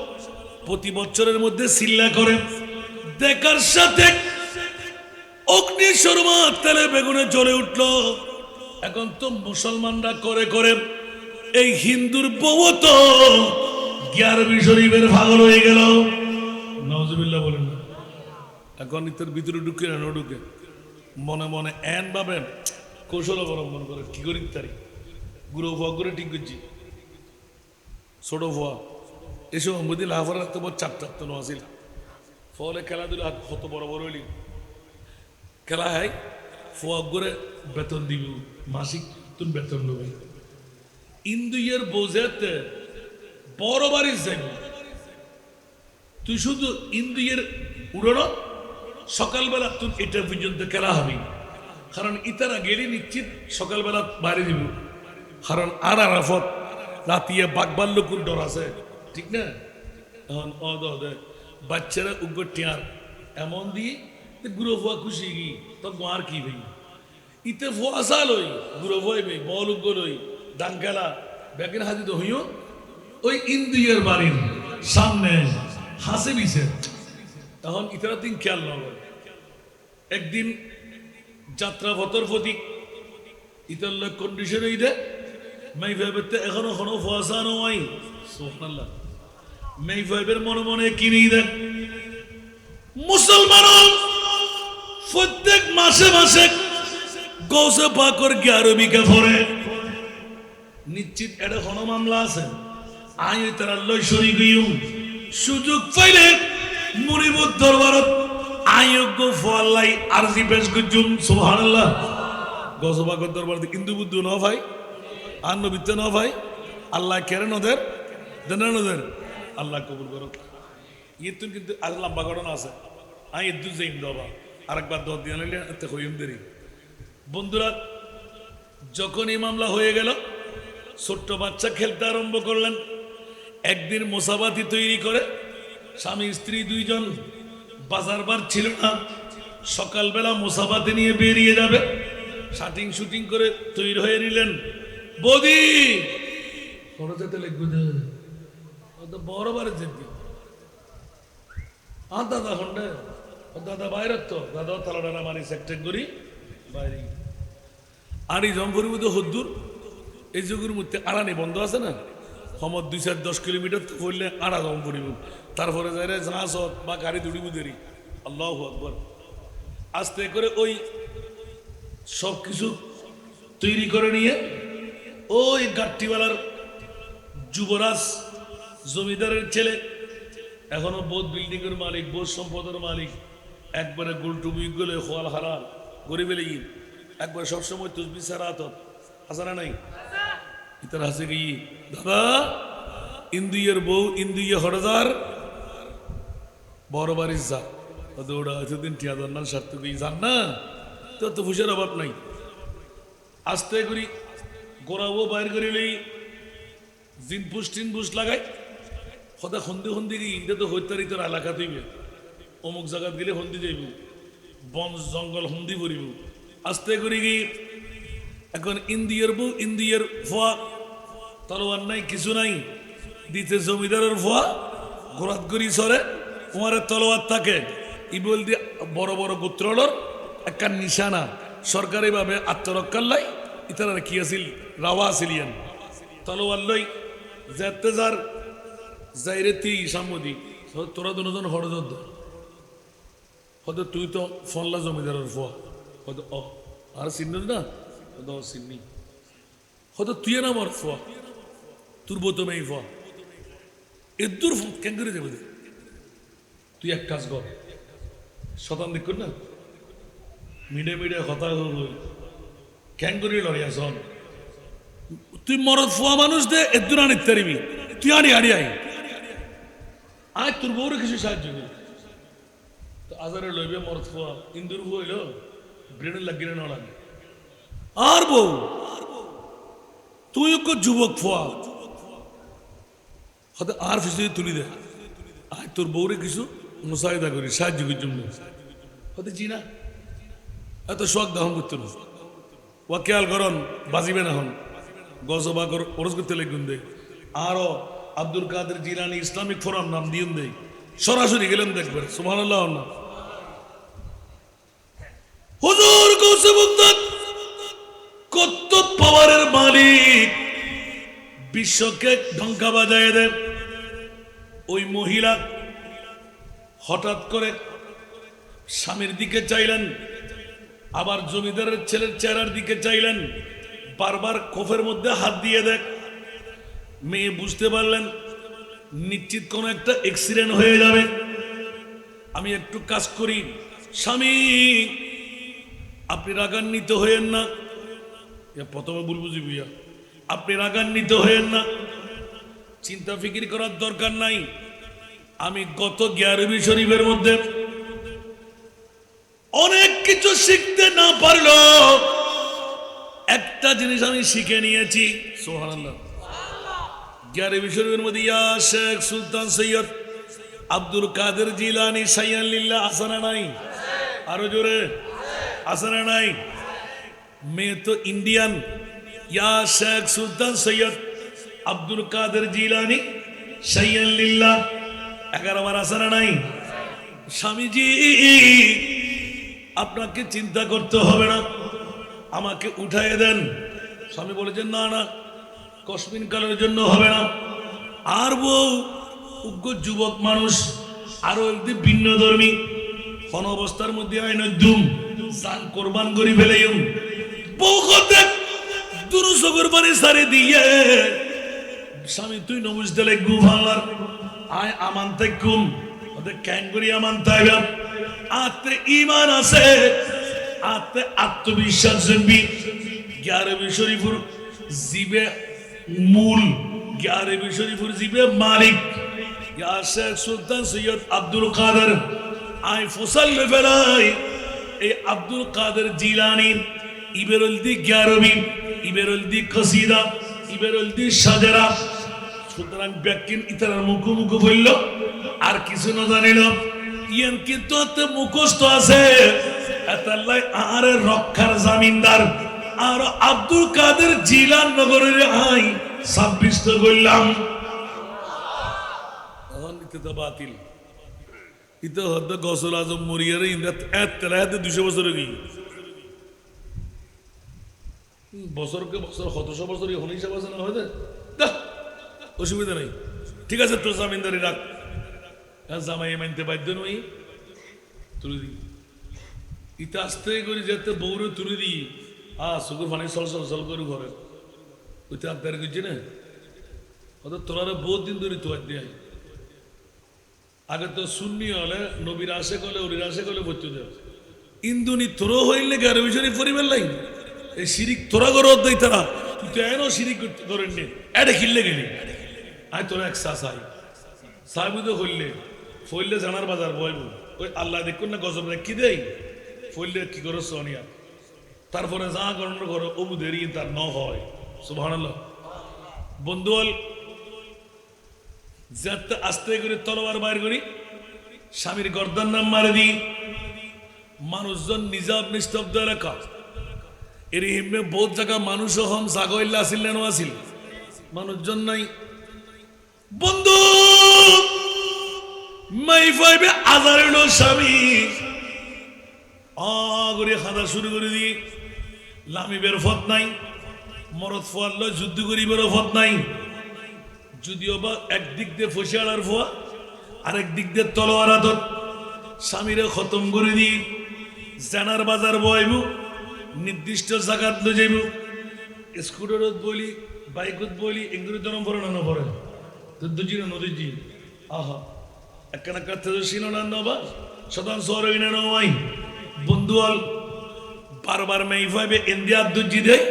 প্রতি বছরের মধ্যে সিল্লা করে। দেখার সাথে অগ্নি শর্মা তেলে বেগুনে জ্বলে উঠল। এখন তো মুসলমানরা করে করে এই হিন্দুর বউ তো গিয়ারবি শরীফের পাগল হয়ে গেল। নাউজুবিল্লাহ বলেন না? এখন ইতার ভিতরে ঢুকে না ঢুকে মনে মনে এন ভাবেন, কৌশল অবলম্বন করে কি করি তারি গুরু ফুয়া করে ঠিক করছি, ছোট ফুয়া এসব মধ্যে লাফার তো চারটা তো নছিল। ফলে খেলাধুলা কত বড় বড় হইলি খেলা হয়, ফুয়া করে বেতন দিব, মাসিক তুমি বেতন নেবে। ইন্দুয়ের বোঝাতে বড় বাড়ি যাইব, তুই শুধু ইন্দুয়ের উড়ানো সকালবেলা তুই এটা পর্যন্ত খেলা হবি। কারণ ইতারা গেলে নিশ্চিত সকালবেলা বাইরে দিব। কারণ আর আরাফত রাতিয়ে বাঘবাল্যকুর ডর আছে, ঠিক না? এখন বাচ্চারা উগ্র টিয়ার এমন দিয়ে গুরু ফুয়া খুশি গি তো আর কি ভাই ইতে ফুয়া লই গুরু ফুয়াই ভাই বল উগ্র লই ডাং খেলা ব্যাগের হাতি তো হইও ওই ইন্দ্রিয়ের বাড়ির সামনে হাসে বিছে। তখন ইতারা দিন খেয়াল নগর একদিন যাত্রা ভতর প্রতীক ইতার কন্ডিশন এই দে মাই ভাইবের এখনো ফসানো হয় সুবহানাল্লাহ। মাই ভাইবের মনে মনে কিনেই দেন মুসলমান প্রত্যেক মাসে মাসে গৌসে পাকর 11 বিঘা ভরে নিশ্চিত এটা কোনো মামলা আছে। আই তারা লয় শরীক হইম সুযোগ পাইলে মুনিবুর দরবারত আয়োগ্য ফলাই আরজি পেশ করছুম সুবহানাল্লাহ। গৌসে পাকর দরবার কিন্তু বুদ্ধ ন ভাই আর নবিত্য ন ভাই আল্লাহ কেরেন ওদের দেন ওদের আল্লাহ কবুল করুক। ইতুন কিন্তু আর লম্বা ঘটনা আছে। আই ইদু যাইম দবা আরেকবার দর দিয়ে নিলে এতে হইম দেরি। বন্ধুরা যখন এই মামলা হয়ে গেল ছোট্ট বাচ্চা খেলতে আরম্ভ করলেন। একদিন মোসাবাতি তৈরি করে স্বামী স্ত্রী দুইজন বাজার বার ছিল না, সকালবেলা মোসাবাতি নিয়ে বেরিয়ে যাবে। শাটিং শুটিং করে তৈরি হয়ে নিলেন। বৌদি যেতে লিখবে বড় বারে যেতে আর দাদা হন্ডে দাদা বাইরে তো দাদা তালাডানা মারি সেক্টেক করি বাইরে আড়ি জমপুরি মধ্যে হদ্দুর এই যুগের মধ্যে আড়ানি বন্ধ আছে না সময় 2-10 কিলোমিটার করলে আড়া জম পড়িব। তারপরে যাই জাহাজ হোক বা গাড়ি দৌড়িব দেরি। আল্লাহু আকবার। আস্তে করে ওই সব কিছু তৈরি করে নিয়ে ওই গাট্টিওয়ালার যুবরাজ জমিদারের ছেলে এখনো বোধ বিল্ডিং এর মালিক বোধ সম্পদের মালিক একবারে গোলটুবি গলে খোয়াল হারাল গরিবে লেগি একবার সবসময় তুসবি সারাত হাসানা নাই ইতার হাসে গিয়ে দাদা ইন্দুয়ের বউ ইন্দুয়ে হরদার বড় বাড়ির যা ওরা এতদিন টিয়াদার নাল স্বার্থ গিয়ে যান না তোর তো ফুসের অভাব নাই। আস্তে করি গোড়াবো বাইর করে লই জিনপুস টিনপুস লাগাই সদা সন্ধি সন্ধি গিয়ে এটা তো হত্যার ইতার এলাকা তুইবে অমুক জায়গাত গেলে সন্ধি যাইব বন জঙ্গল সন্ধি করিব। আস্তে করে গিয়ে এখন ইন্দিয়ার বউ ইন্দিয়ার ফোয়া তলোয়ার নাই কিছু নাই দিতে জমিদারের ফোয়া ঘোরাত করি সরে উমারের তলোয়ার থাকে ই বল দিয়ে বড় বড় গোত্রলর একটা নিশানা সরকারি ভাবে আত্মরক্ষার লাই ইতারা কি আছিল রাওয়া আসিলিয়ান তলোয়ার লই যেতে যার যাইরে তি সামদি তোরা দুজন হরদ হয়তো তুই তো ফনলা জমিদারের ফোয়া হয়তো ও আর চিনি না হয়তো চিনি হয়তো তুই না আমার ফোয়া তোর বোতমে এই ফোয়া এদুর কেন করে যাবে তুই এক কাজ কর শতান দিক না মিডে মিডে কথা কেন করে লড়াই আস তুই মরদ ফোয়া মানুষ দে এদুর আনিত পারিবি তুই আনি আড়ি আই আজ তোর বউরে কিছু সাহায্য করি তো আজারে লইবে মরদ ফোয়া ইন্দুর হইল ব্রেনের লাগিয়ে না লাগে আর বউ তুই যুবক ফোয়া হয়তো আর ফিসে তুলি দে আজ তোর বউরে কিছু মুসাইদা করি সাহায্য করি জন্য হয়তো জি না এত শখ দহন করতে না ওয়া খেয়াল করন বাজিবে না হন গজবা কর ওরস করতে লেগুন দে আরো আব্দুল কাদের জিলানি ইসলামিক ফোরাম নাম দিন দেয় সরাসরি গেলেন দেখবেন সুবহানাল্লাহ না হুজুর গৌসে বাগদাদ কত পাওয়ারের মালিক বিশ্বকে ঢঙ্কা বাজায় দেয়। ওই মহিলা হঠাৎ করে স্বামীর দিকে চাইলেন আবার জমিদারের ছেলের চেহারার দিকে চাইলেন বারবার খোফের মধ্যে হাত দিয়ে দেখ মেয়ে বুঝতে পারলেন নিশ্চিত কোন একটা অ্যাক্সিডেন্ট হয়ে যাবে। আমি একটু কাজ করি স্বামী আপনি রাগান্বিত হয়েন না প্রথমে বলবো জি ভুইয়া আপনি রাগান্বিত হয়েন না চিন্তা ফিকির করার দরকার নাই। আমি গত 11 শরীফের মধ্যে অনেক কিছু শিখতে না পারলো একটা জিনিস আমি শিখে নিয়েছি সুবহানাল্লাহ। 11 শরীফের মধ্যে ইয়া শেখ সুলতান সৈয়দ আব্দুল কাদের জিলানী শাইয়ান লিল্লাহ আসানা নাই আরো জোরে আসানা নাই মেয়ে তো ইন্ডিয়ান ইয়া শেখ সুলতান সৈয়দ আব্দুল কাদের জিলানী শাইয়ান লিল্লাহ 11 বার আছে না নাই? স্বামীজি আপনাকে চিন্তা করতে হবে না, আমাকে উঠাইয়ে দেন। স্বামী বলেছেন না না, কসমিন কালের জন্য হবে না। আর বউ উগ্র যুবক মানুষ, আরো একটি ভিন্ন ধর্মী, কোন অবস্থার মধ্যে আইন দুম জান কোরবান করি ফেলেইম। বউ করতে দুরুসো কোরবানি সারে দিয়ে স্বামী তুই নবুজ দিলে গুভালার আয় আমান তাইকুম ওদের ক্যান করি আমান তাইবা। আত্মে ঈমান আছে, আত্মে আত্মবিশ্বাস জন্মি। 11 শরীফুর জিবে মূল, 11 শরীফুর জিবে মালিক। ইয়া শেখ সুলতান সৈয়দ আব্দুল কাদের আই ফসল ফেলাই এই আব্দুল কাদের জিলানী ইবেরুল দি 11 ইবেরুল দি কসিদা ইবেরুল দি সাজরা। সুতরাং ব্যাকিন ইতার মুখোমুখি বলল আর কিছু না জানিল, ইয়ান কিন্তু মুখস্থ আছে এতাল্লাই আর রক্ষার জামিনদার। আর আব্দুল কাদের জিলান নগরের আই 26 করলাম। বাতিল ইতো হদ্দ গসল আজম মরিয়ারে ইন্দাত এত তেলাহাতে 200 বছর গিয়ে বছরকে বছর 100 বছর এখন হিসাব আছে না হয়তো অসুবিধা নেই। ঠিক আছে তোর জামিনদারি রাখ, জামাই মানতে বাধ্য নই তুলে দিই। ইতা আস্তে করে যেতে বউরে তুলে দিই চোখের পানি সল সল সল করে ঘরে ওইতে আত্মার করছে না হয়তো তোরা বহুত দিন ধরে তোয়ার দিয়ে আগে তো শূন্য হলে নবীর আসে কলে ওরির আসে কলে ভর্তি দেয় ইন্দুনি তোর হইলে গারো বিষয় পরিবার লাই এই শিরিক তোরা করো দেই তারা তুই তো এনো শিরিক করেন নি এটা খিললে গেলি আয় তোরা এক সাই সাহেবুদে হইলে ফইলে জানার বাজার বইব ওই আল্লাহ দেখুন না গজব কি দেই ফইলে কি করো সোনিয়া তারপরে যা গণনা করো অবু দেরি তার ন হয় সুবহানাল্লাহ। বন্ধুয়াল যাতে আস্তে করে তলোয়ার বাইর করি স্বামীর গর্দান নাম মারে দিই মানুষজন নিজাব নিস্তব্ধ এলাকা এর হিমে বহুত জায়গা মানুষ হম জাগইল্লা আসিল নেন আসিল মানুষজন নাই। বন্ধু মাই ফাইবে আজারের স্বামী করে খাদা শুরু করে দিই লামিবের ফত নাই মরদ ফোয়াল যুদ্ধ করিবের ফত নাই। যদিও বা একদিক দিয়ে ফসিয়ালার ফোয়া আরেক দিক দিয়ে তলোয়ার আদত স্বামীরে খতম করে দিই জানার বাজার বইব নির্দিষ্ট জায়গাত লো যাইব স্কুটারত বলি বাইকত বলি এগুলো জনম পড়ে না পড়ে তো দুজি না নদী আহা একখানা কাছে শিনো না নবা শতাংশ হইনা নয়। বন্ধুয়াল বারবার মেই ভাইবে ইন্ডিয়া দুজি দেয়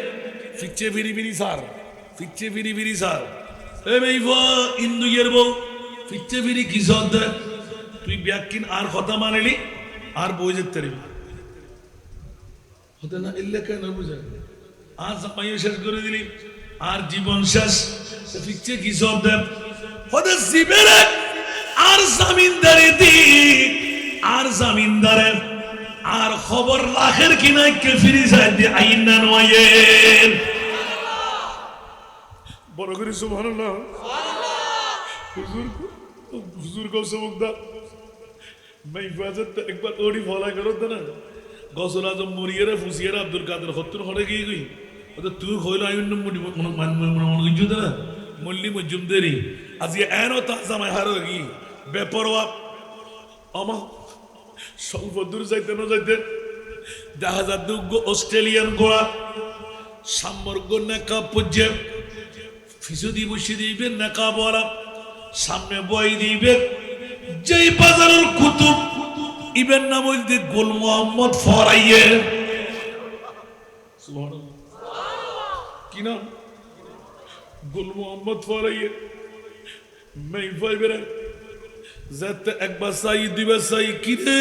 ফিচ্ছে ফিরি ফিরি সার ফিচ্ছে ফিরি ফিরি সার এ মেই ভা ইন্দু গের বউ ফিচ্ছে ফিরি কি সদ তুই ব্যাকিন আর কথা মানিলি আর বই যেতে পারবি হতে না ইল্লে কেন বুঝে আর জামাইও শেষ করে দিলি আর জীবন শেষ ফিচ্ছে কি সদ হতে জীবের আর জামিনদারি দি আর জামিনদারে আর খবর রাখের কিনা কে ফিরি যায় দি আইন না নয়ের বড় করে সুবহানাল্লাহ হুজুর হুজুর কো সবকদা मैं इबादत एक बार ओडी फॉलो करो तो ना गौसुल आजम मुरियरे फुसियरे अब्दुल कादर खत्तुर खड़े की गई तो तू खोइला आयुन मुडी मन गजु ना मुल्ली मुजुमदेरी आज ये एनो ताजा मैं हारोगी बेपरवा अमा সর্বদূর যাইতে না যাইতে দেখা যায় দুগ্গ অস্ট্রেলিয়ান গোড়া সামর্গ নেকা পুজে ফিসুদি বসে দিবে নেকা বলা সামনে বই দিবে যেই বাজারের কুতুব ইবেন নাম বলতে গোল মোহাম্মদ ফরাইয়ে সুবহানাল্লাহ কি নাম গোল মোহাম্মদ ফরাইয়ে মেই ভাইবেরা যাতে একবার সাই দুইবার সাই কি রে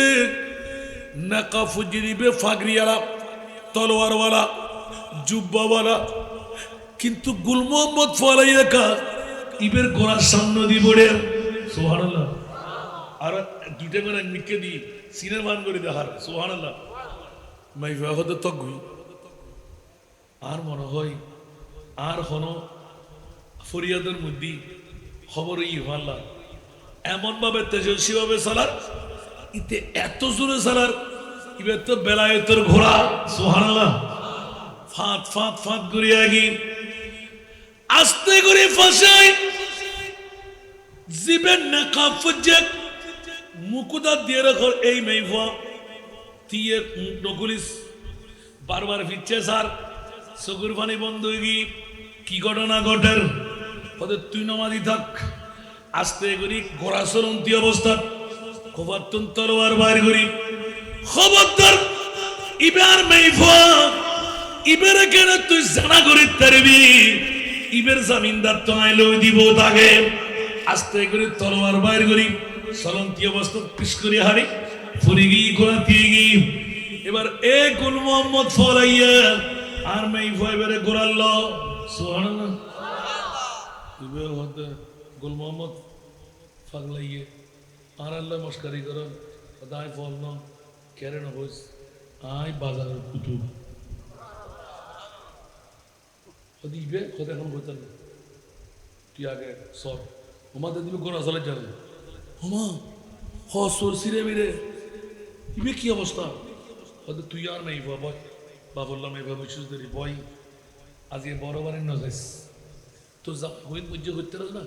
নাকা ফুজিরিবে ফাগরিয়ালা তলোয়ারওয়ালা জুব্বাওয়ালা কিন্তু গুল মোহাম্মদ ফরাইয়ে কা ইবের গোড়ার সামনে দিব রে সুবহানাল্লাহ। আর দুইটা করে নিকে দি সিনের মান করে দেখার সুবহানাল্লাহ মাই ভাগত তগুই আর মনে হয় আর হনো ফরিয়াদের মধ্যে খবর ইহাল্লা এমন ভাবে তেজস্বী ভাবে সালার ইতে এত জোরে সালার এবার তো বেলায়েতের ঘোড়া সুবহানাল্লাহ ফাঁত ফাঁত ফাঁত করিয়া গিয়ে আস্তে করে ফাঁসাই জীবের নাকা ফুজে মুকুদা দিয়ে রাখো এই মেইফা দিয়ে নকুলিস বারবার ফিরছে স্যার চকুর পানি বন্ধ হয়ে গিয়ে কি ঘটনা ঘটের ওদের তুই নামাজি থাক আস্তে করি ঘোড়া চলন্তি অবস্থা খবরতন তরোয়ার বাইর করি খবরদার ইবার মেইফা ইবের কেন তুই জানা করি তারবি ইবের জামিনদার তো আইলো দিব তাকে আস্তে করে তরোয়ার বাইর করি চলন্তি অবস্থা পিস করে হারি ফুরি গিয়ে ঘোড়া দিয়ে গিয়ে এবার এ গুল মোহাম্মদ ফলাইয়া আর মেইফা এবারে ঘোরাল সুবহানাল্লাহ ইবে হতে গুল মোহাম্মদ ফাগলাইয়ে আর আল্লাহ মস্কারি করেন দায় ফল না কেরে না হইস আই বাজারের কুতুব দিবে কথা এখন বলতেন তুই আগে সর আমাদের দিবে গোনা চলে যাবে হোমা হ সর সিরে মিরে ইবে কি অবস্থা হয়তো তুই আর নাই বাবা বা বললাম এইভাবে সুন্দরী বই আজকে বড় বাড়ির না যাইস তোর হইন বুঝে হইতে না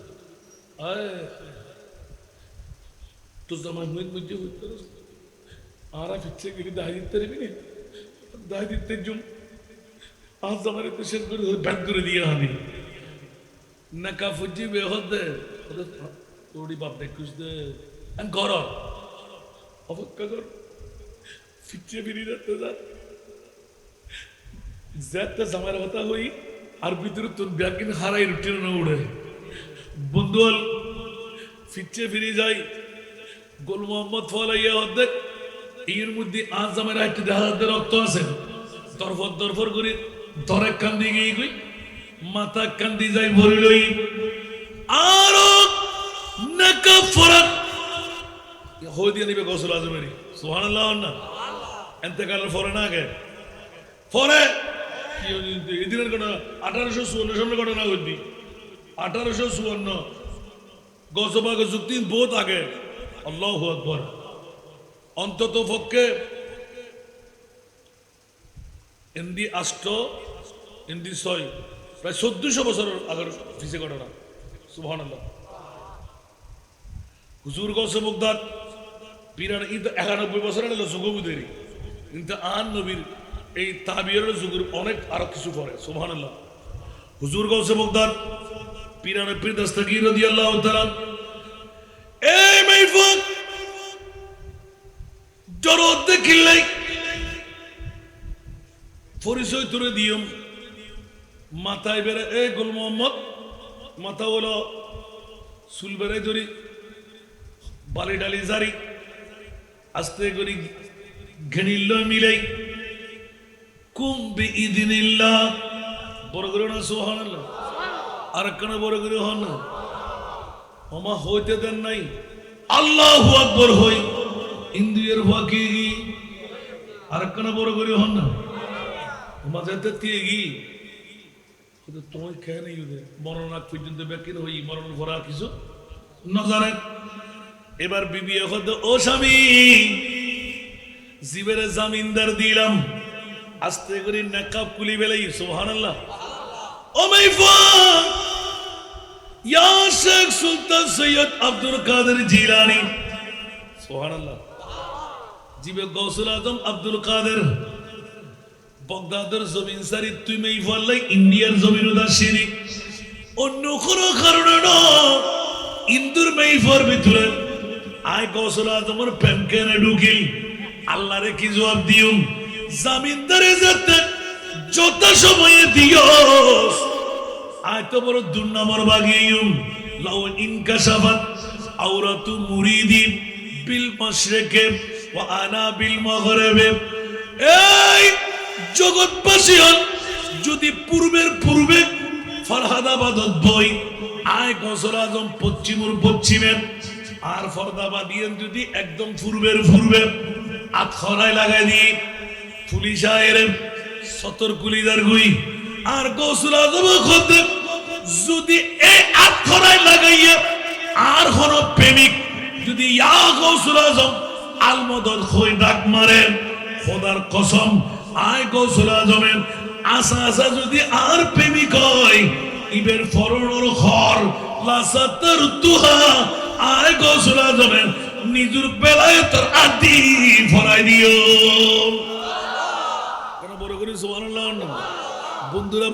তোর জামাই হইন বুঝে হইতে আর ফিরছে গেলে দায় দিতে পারবি না দায় দিতে জুম আজ জামাই তো শেষ করে ব্যাগ করে দিয়ে হানি নাকা ফুজি বেহদ দে তোড়ি বাপ দেখুস দে ঘর অপেক্ষা কর ফিরছে ফিরি যাতে যা যাতে জামাইর কথা হই আর ভিতরে তোর ব্যাগ কিনে হারাই রুটির না উড়ে বন্ধু ফিরছে ফিরে যাই গোল মোহাম্মদ ফলাইয়া অর্ধেক এর মধ্যে আজ আমার একটি দেহাতে রক্ত আছে দরফর দরফর করে দরেক কান্দি গিয়ে গই মাথা কান্দি যাই ভরি লই আরো নাকা ফরাক হই দিয়ে নিবে গোসল আজমেরি সুবহানাল্লাহ না এতেকালের ফরে না আগে ফরে কি এদিনের ঘটনা 1854 সালের ঘটনা ঘটনি 1854 গজবাগ যুক্তি বহুত আগে আল্লাহু আকবার অন্তত পক্ষে ইন্দি আষ্ট ইন্দি ছয় প্রায় 1400 বছর আগের ফিসে ঘটনা সুবহানাল্লাহ হুজুর গৌসে মুগদার পিরান ঈদ 91 বছর আগে যুগবুদেরই কিন্তু আন নবীর এই তাবিয়ের যুগের অনেক আরো কিছু পরে সুবহানাল্লাহ হুজুর গৌসে মুগদার পিরান পীর দস্তগীর রাদিয়াল্লাহু তাআলা এই মাইফুক জরত দেখিলাই পরিচয় তুলে দিয়ম মাথায় বেড়ে এ গুল মোহাম্মদ মাথা হলো চুল বেড়াই ধরি বালি ডালি জারি আস্তে করি ঘেনিল মিলাই কুম্বি ইদিনিল্লাহ বড় করে না সুবহানাল্লাহ আর কেন বড় করে হন না ওমা হইতে দেন নাই আল্লাহু আকবার হই ইন্দ্রিয়ের ফাঁকি আর কেন বড় করে হন না ওমা যেতে দিয়ে গি তোমার খেয়ে নেই মরণ আগ পর্যন্ত ব্যাকির হই মরণ ভরা কিছু না জানেন এবার বিবি এখন ও স্বামী জীবের জামিনদার দিলাম আস্তে করে নাকাব কুলি বেলাই সুবহানাল্লাহ ও মাইফা ইয়া শেখ সুলতান সৈয়দ আব্দুল কাদের জিলানী সুবহানাল্লাহ জিবে গৌসুল আজম আব্দুল কাদের বগদাদের জমিন সারি তুই মাইফাল্লাই ইন্ডিয়ার জমিন উদাসিনী অন্য কোনো কারণে না ইন্দুর মাইফার ভিতরে আয় গৌসুল আজমের প্রেম কেনে ঢুকিল আল্লাহরে কি জবাব দিও জামিনদারে যেতে যত সময়ে দিও আয় তো বড় দুর্নামর বাগিয়ুম লাউ ইনকাশাফাত আওরাতু মুরিদি বিল মাশরিকে ওয়া আনা বিল মাগরিবে এই জগৎবাসী হল যদি পূর্বে ফরহাদাবাদত বই আয় গৌসুল আজম পশ্চিমের আর ফরদাবাদিয়ান যদি একদম পূর্বে আতখরায় লাগাই দি পুলিশ আয়ের সতর কুলিদার গুই আর গৌসুল আজম খোদ যদি এই আখড়ায় লাগাইয়া আর কোন প্রেমিক যদি ইয়া গৌসুল আজম আল মদদ হই ডাক মারে, খোদার কসম আয় গৌসুল আজমের আসা আসা যদি আর প্রেমিক হয়, ইবের ফরনর ঘর লাসাতার তুহা আয় গৌসুল আজমের নিজের বেলায়েতের আদি ফরাই দিও। কেন বড় করে সুবহানাল্লাহ। বন্ধুরা,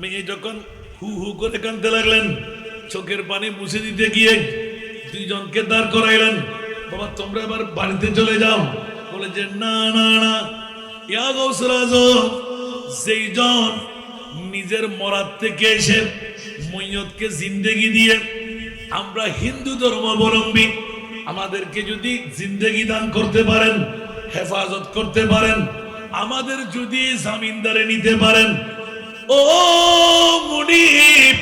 মেয়ে যখন হু হু করে কাঁদতে লাগলেন, চোখের পানি মুছে দিতে গিয়ে দুইজনকে দাঁড় করাইলেন, বাবা তোমরা এবার বাড়িতে চলে যাও। বলে যে না না না, ইয়া গৌসুল আজম, যেই জন নিজের মরাদ থেকে এসে মইয়তকে জিন্দেগি দিয়ে, আমরা হিন্দু ধর্মাবলম্বী, আমাদেরকে যদি জিন্দেগি দান করতে পারেন, হেফাজত করতে পারেন, আমাদের যদি জামিনদারে নিতে পারেন, ও মুনিব,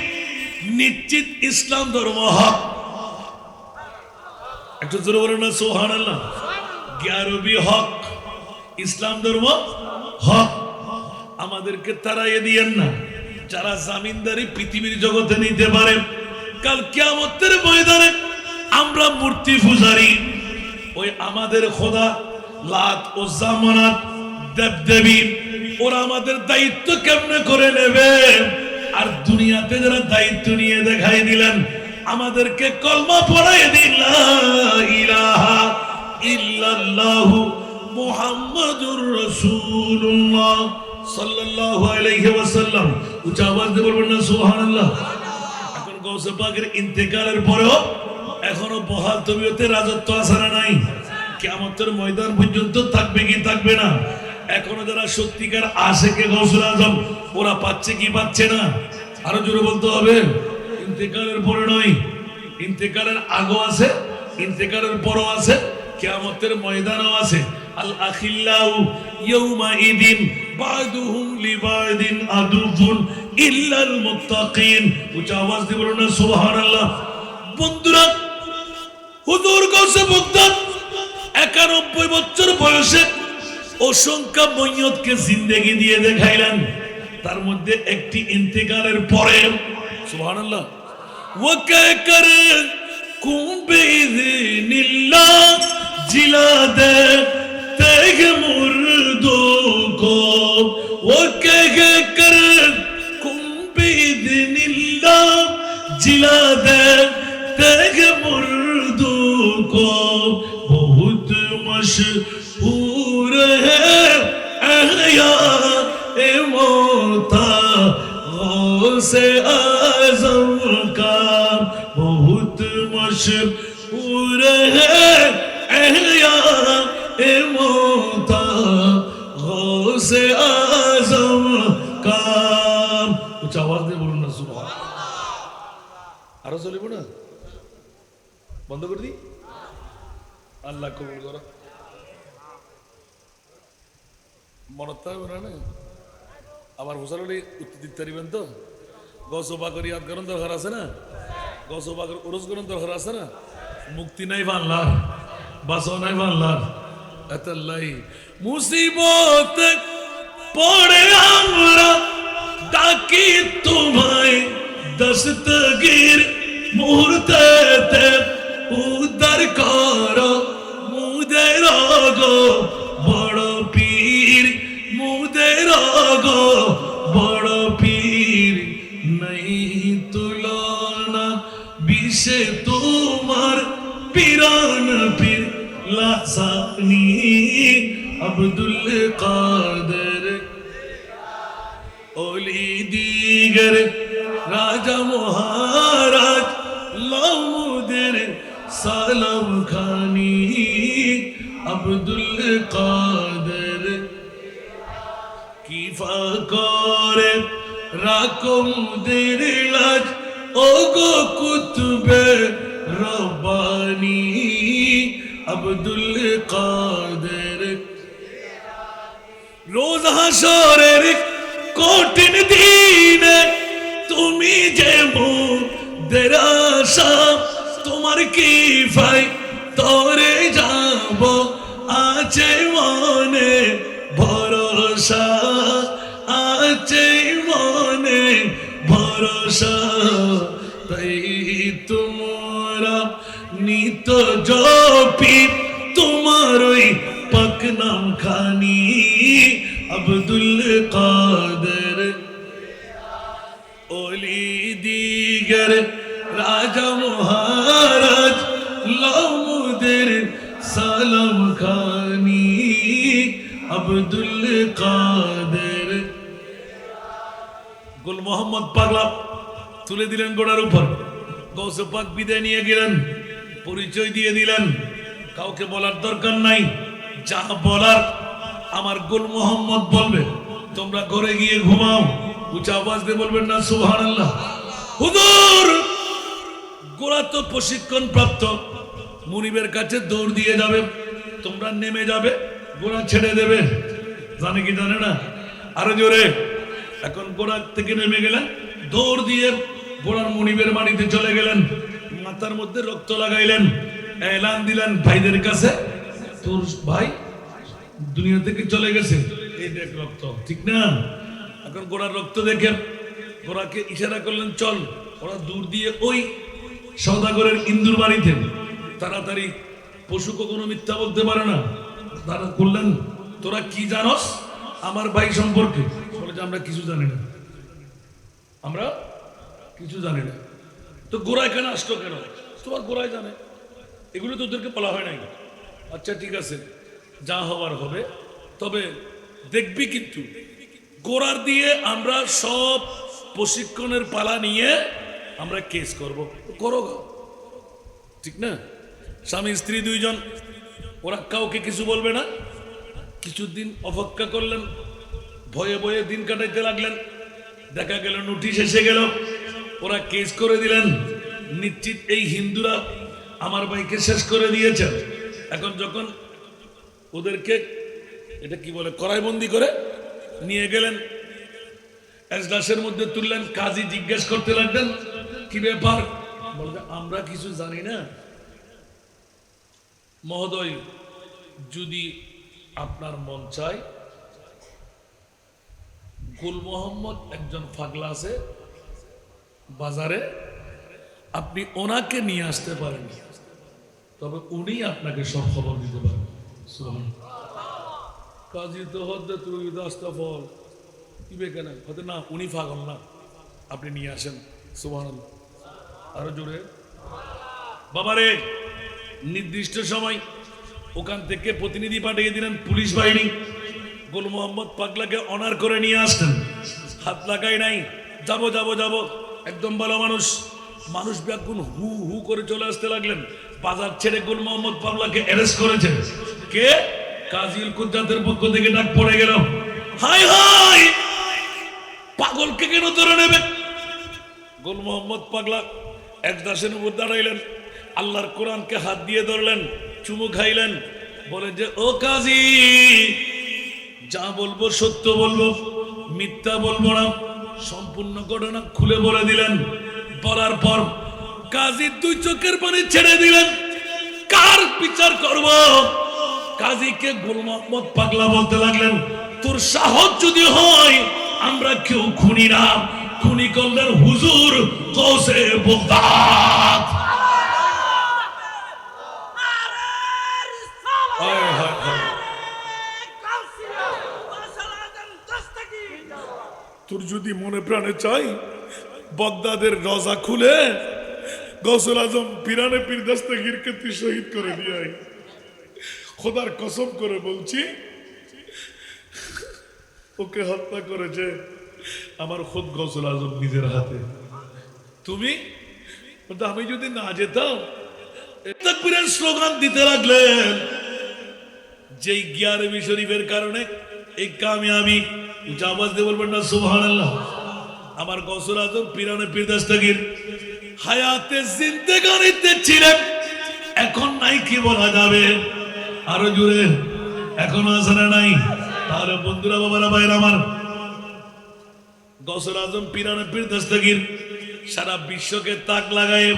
নিশ্চিত ইসলাম ধর্ম হক। একটু জোরে বলেন না সুবহানাল্লাহ। গ্যারবি হক, ইসলাম ধর্ম হক। আমাদেরকে তাড়াইয়ে দিয়েন না। যারা জামিনদারি পৃথিবীর জগতে নিতে পারে, কাল কিয়ামতের ময়দানে আমরা মূর্তি পূজারি, ওই আমাদের খোদা লাত ও জামানাত দেবদেবী, ওরা আমাদের দায়িত্ব কেমনে করে নেবে? আর দুনিয়াতে যারা দায়িত্ব নিয়ে দেখাই দিলেন, আমাদেরকে কলমা পড়াই দিন লা ইলাহা ইল্লাল্লাহু মুহাম্মাদুর রাসূলুল্লাহ সাল্লাল্লাহু আলাইহি ওয়াসাল্লাম। উচ্চ আওয়াজ দিয়ে বলবেন না সুবহানাল্লাহ। এখন গৌসে পাকের ইন্তেকালের পরেও এখনো বহাল তবিয়তে রাজত্ব আছে না নাই? কিয়ামতের ময়দান পর্যন্ত থাকবে কি থাকবে না? এখনো যারা সত্যিকার আশেকে গৌসুল আজম, ওরা পাচ্ছে কি পাচ্ছে না? আরো জোরে বলতে হবে। ইন্তেকালের পরে নয়, ইন্তেকালের আগেও আছে, ইন্তেকালের পরও আছে, কিয়ামতের ময়দানও আছে। আল আখিল্লাউ ইয়াউমা ইদিন বাদুহুম লিবাদিন আদুফুন ইল্লাল মুত্তাকিন। উচ্চ আওয়াজ দিয়ে বলুন না সুবহানাল্লাহ। বন্ধুরা, হুজুর গৌসে বাগদাদ 91 বছর বয়সে অসংখ্য মইয়তকে জিন্দেগি দিয়ে দেখাইলেন। তার মধ্যে একটি ইন্তেকালের পরে সুবহানাল্লাহ वो कहकर कुंबे नीला जिला दे तेग मुर्दो को, वो कहकर कुंबे नीला जिला दे तेग मुर्दो को, बहुत मशहूर है अहया ए मोता गौसे आज़म का, बहुत मशहूर है अहया ए मोता गौसे आज़म का। कुछ आवाज दे बोलूं ना सुबह। आरो चलिब ना, बंद कर दी। আল্লাহ কবুল করো। মনত থাকবে না? আবার হুসালি উত্তর দিতে পারবেন তো? গৌসবাগর ইয়াদ করেন দরকার আছে না? গৌসবাগর উরুস করেন দরকার আছে না? মুক্তি নাই বাংলার, বাঁচো নাই বাংলার। এতাল্লাই মুসিবত পড়ে আমরা ডাকি তোমায়, দস্তগীর মুহূর্তে উদ্ধার করো মুদের গো বড় পীর, মুদের গো বড় পীর। নাই তুলনা বিষে তোমার পীরান পীর লাসানি আব্দুল কাদের ওলি দিগর রাজা মহারাজ লাউদের সালাম খানি আব্দুল কাদের কিফা করে রাকুমদের লাজ ও গো কুতুবে রব্বানি আব্দুল কাদের। রোজ হাসরের কঠিন দিনে তুমি যে মোদের আশা, তোমার কি ভাই তরে যাব আছে মনে ভরসা, আছে মনে ভরসা। ভালোবাসা, তাই তোমরা নিত জপি তোমার ওই পাক নাম খানি আব্দুল কাদের ওলি দিগর রাজা মহারাজ লামুদের সালাম খানি আব্দুল কাদের। গুল মোহাম্মদ পাগলা তুলে দিলেন গোড়ার উপর, গৌসে পাক বিদায় নিয়ে গেলেন, পরিচয় দিয়ে দিলেন, কাউকে বলার দরকার নাই, যা বলার আমার গুল মোহাম্মদ বলবে। তোমরা ঘরে গিয়ে ঘুমাও, উঁচা আওয়াজ দিয়ে বলবেন না সুবহানাল্লাহ। হুজুর গোড়া তো প্রশিক্ষণ প্রাপ্ত, মুনিবের কাছে দৌড় দিয়ে যাবে, তোমরা নেমে যাবে, গোড়া ছেড়ে দেবে, জানে কি জানে না? আরো জোরে। এখন গোড়া থেকে নেমে গেলেন, দৌড় দিয়ে গোড়ার মুনিবের বাড়িতে চলে গেলেন, মাথার মধ্যে রক্ত লাগাইলেন, এলান দিলেন ভাইদের কাছে, তোর ভাই দুনিয়া থেকে চলে গেছে, এই দেখ রক্ত, ঠিক না? এখন গোড়ার রক্ত দেখে গোড়াকে ইশারা করলেন চল। ওরা দূর দিয়ে ওই সওদাগরের ইন্দুর বাড়িতে, তাড়াতাড়ি, পশু কখনো মিথ্যা বলতে পারে না। তারা বললেন তোরা কি জানস আমার ভাই সম্পর্কে? বলে যে আমরা কিছু জানি না, আমরা কিছু জানি না। তো গোড়ায় কেন আসতো, কেন তোমার গোড়ায় জানে, এগুলো তো ওদেরকে বলা হয় নাই। আচ্ছা ঠিক আছে, যা হওয়ার হবে, তবে দেখবি কিন্তু গোড়ার দিয়ে আমরা সব প্রশিক্ষণের পালা নিয়ে আমরা কেস করব, করো গো, ঠিক না? স্বামী স্ত্রী দুইজন, ওরা কাউকে কিছু বলবে না। কিছুদিন অপেক্ষা করলেন, ভয়ে ভয়ে দিন কাটাইতে লাগলেন, দেখা গেল নোটিশ এসে গেল, ওরা কেস করে দিলেন, নিশ্চিত এই হিন্দুরা আমার ভাইকে শেষ করে দিয়েছেন। এখন যখন ওদেরকে এটা কি বলে কড়াইবন্দি করে নিয়ে গেলেন, এজলাসের মধ্যে তুললেন, কাজী জিজ্ঞেস করতে লাগলেন কি ব্যাপার? বলতে আমরা কিছু জানি না মহোদয়, যদি আপনার মন চায়, গুল মোহাম্মদ একজন পাগলা আছে বাজারে, আপনি ওনাকে নিয়ে আসতে পারেন, তবে উনি আপনাকে সব খবর দিতে পারেন। কাজী তো হদ্দে তুই রাস্তা ফল কি বেকেন হতে না, উনি পাগল না, আপনি নিয়ে আসেন। সুবহানাল্লাহ, আরো জোরে। বাবারে নির্দিষ্ট সময় ওখান থেকে প্রতিনিধি পাঠিয়ে দিলেন পুলিশ বাহিনী, গুল মোহাম্মদ পাগলাকে অনার করে নিয়ে আসতেন, হাত লাগাই নাই, যাব যাব যাব, একদম ভালো মানুষ, মানুষ ব্যাকুল হু হু করে চলে আসতে লাগলেন। বাজার ছেড়ে গুল মোহাম্মদ পাগলাকে অ্যারেস্ট করেছে কে? কাজীল কুদ্দাতের পক্ষ থেকে ডাক পড়ে গেল, হাই হাই, পাগলকে কেন ধরে নেবে? গুল মোহাম্মদ পাগলা এক দাসের উপর দাঁড়াইলেন, আল্লাহর কোরআনকে হাত দিয়ে ধরলেন, চুমু খাইলেন, বলে যে ও কাজী, যা বলবো সত্য বলবো, মিথ্যা বলবো না, সম্পূর্ণ ঘটনা খুলে বলে দিলেন। বলার পর কাজী দুই চোখের পানি ছেড়ে দিলেন, কার বিচার করব? কাজীকে গুল মোহাম্মদ পাগলা বলতে লাগলেন, তোর সাহস যদি হয় আমরা কেউ খুনি না, খুনি করলেন হুজুর গৌসে বাগদাদ। তোর যদি মনে প্রাণে চাই, বাগদাদের রজা খুলে গৌসুল আজম পিরানে পীর দস্তগীরকে তুই শহীদ করে দিয়ে আয়। খোদার কসম করে বলছি, ওকে হত্যা করেছে আমার খোদ গৌসুল আজম নিজের হাতে। তুমি, আমি যদি না যেতাম, তাকবীরের স্লোগান দিতে লাগলেন, যেই গিয়ারবি শরীফের কারণে এই কামিয়াবি, উঁচা আওয়াজ দিয়ে বলবেন না সুবহানাল্লাহ। আমার গৌসুল আজম পিরানে পীর দস্তগীর হায়াতে জিন্দেগানিতে ছিলেন, এখন নাই কি বলা যাবে? আরো জোরে, এখনো আছে না নাই? তাহলে বন্ধুরা, বাবারা, ভাইরা আমার, গৌসুল আজম পিরানে পীর দস্তগীর সারা বিশ্বকে তাক লাগায়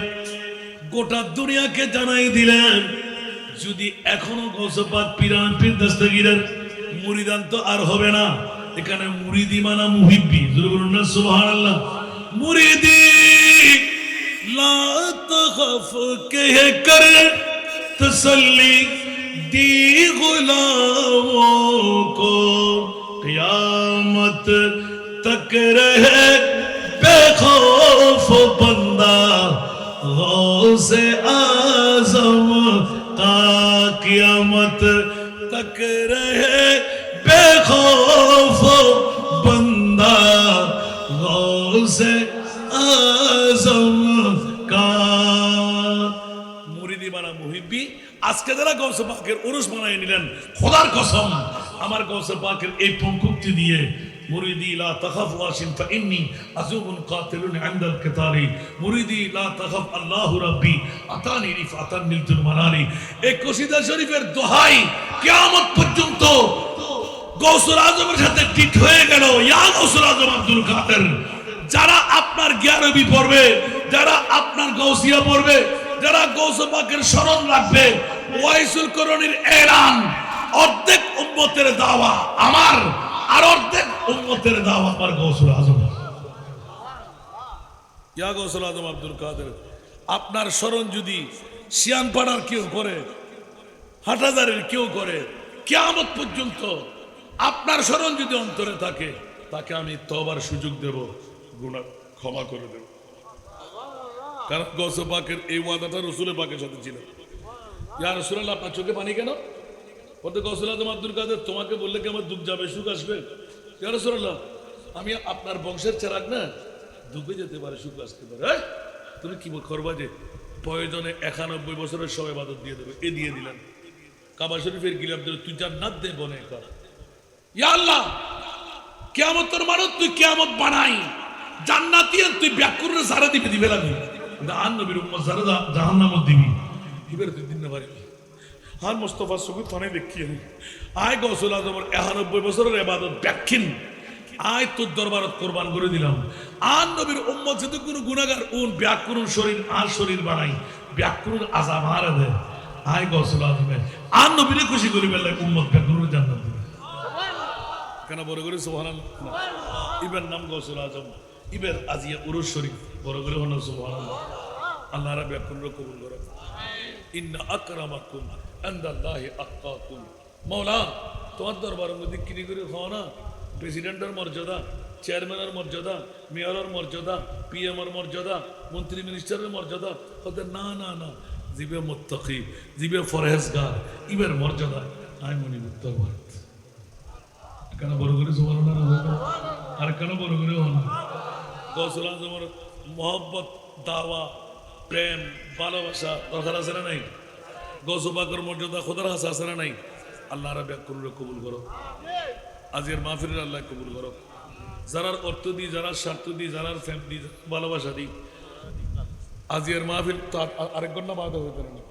গোটা দুনিয়াকে জানাই দিলেন, যদি এখনো গৌসে পাক পিরানে পীর দস্তগীরের মুরিদান তো আর হবে না, এখানে মুরিদি মানা মুহিব্বি, বলুন না সুবহানাল্লাহ। मुरीदी ला तखफ कह कर तसल्ली दी गुलामों को क़यामत तक रहे बेखौफ बंदा गौसे आज़म का क़यामत तक रहे बेखौफ बंदा गौसे आज़म का मुरीदी बाना मुहिब्बी আজকে যারা গৌসে পাকের উরুস বানায় নিলেন খোদার কসম আমার গৌসে পাকের এই পঙ্কুক্তি দিয়ে মুরিদি লা তাখাফ ওয়াশিন ফাইন্নী আযুবুন কাতিলুন ইনদাল কিতালি মুরিদি লা তাখাফ আল্লাহু রাব্বি আতানি রিফাতান নিলতুল মানালি এই কসিদা শরীফের দোহাই কিয়ামত পর্যন্ত গৌসুল আজমের সাথে ঠিক হয়ে গেল ইয়া গৌসুল আজম আব্দুল কাদের যারা আপনার জ্ঞানবী পড়বে যারা আপনার গৌসিয়া পড়বে যারা গৌসে পাকের স্মরণ রাখবে ওয়াইসুল করণীর এলান অর্ধেক উম্মতের দাওয়া আমার আর অর্ধেক উম্মতের দাওয়া আমার গৌসুল আজম ইয়া গৌসুল আজম আব্দুল কাদের আপনার স্মরণ যদি শিয়ানপাড়ার কেউ করে হাটহাজারের কেউ করে কিয়ামত পর্যন্ত আপনার স্মরণ যদি অন্তরে থাকে তাকে আমি তওবার সুযোগ দেব গুনাহ ক্ষমা করে দেব কারণ গৌসে পাকের এই ওয়াদাটা রাসূলের পাকের সাথে ছিল ইয়া রাসূলুল্লাহ আপনার চোখে পানি কেন বলতে গৌসুল আজম আব্দুল কাদের তোমাকে বললে কি আমার দুঃখ যাবে সুখ আসবে ইয়া রাসূলুল্লাহ আমি আপনার বংশের চেরাগ না দুঃখে যেতে পারে সুখ আসতে পারে তুমি কি করবা যে প্রয়োজনে 91 বছরের সব ইবাদত দিয়ে দেবে এ দিয়ে দিলেন কাবা শরীফের গিলাফ দিলে তুই জান্নাত দে বনে কর ইয়া আল্লাহ কিয়ামতের মানুষ তুই কিয়ামত বানাই জান্নাতি তুই ব্যাকুরের সারা দিবে লাগবে আন নবীর উম্মত সারা জাহান্নামত দিবি এবারে তুই দিন না পারবি হার মুস্তাফা সবুত থানে দেখি আয় গৌসুল আজমের 91 বছরের ইবাদত ব্যাখ্যিন আয় তোর দরবারত কোরবান করে দিলাম আন নবীর উম্মত যদি কোনো গুনাহগার উন ব্যাকুরুন শরীর আর শরীর বানাই ব্যাকুরুন আযাব হারে দে আয় গৌসুল আজমের আন নবীরে খুশি করি বেলা উম্মত ব্যাকুরুন জান্নাত দিবে কেন বড় করে সুবহানাল্লাহ ইবের নাম গৌসুল আজম ইবের আজিয়া উরুস শরীফ বড় করে হন সুবহানাল্লাহ আল্লাহ রাব্বি আপনার কবুল করুন ইন্না আকরামাকুম ইনদাল্লাহি আতকাকুম মাওলা তোমার দরবারের মধ্যে কি করে খাও না প্রেসিডেন্টের মর্যাদা চেয়ারম্যানের মর্যাদা মেয়রের মর্যাদা পিএমের মর্যাদা মন্ত্রী মিনিস্টারের মর্যাদা ওদের না না না জিবে মুত্তাকি জিবে ফরহেজগার ইবের মর্যাদা আই মনি উত্তর ভারত কেন বড় করে সুবহানাল্লাহ আর কেন বড় করে হন গৌসুল আজমের মোহব্বত দাওয়া প্রেম ভালোবাসা দরকার আছে না নাই গৌসে পাকের মর্যাদা খোদার কাছে আছে না নাই আল্লাহ রাব্বি আপনার কবুল করো আজকের মাহফিলের আল্লাহ কবুল করো যারার অর্থ দিই যারা স্বার্থ দিই যারার ফ্যামিলি ভালোবাসা দিই আজকের মাহফিল তো আরেক ঘন্টা বাদ হতে পারে না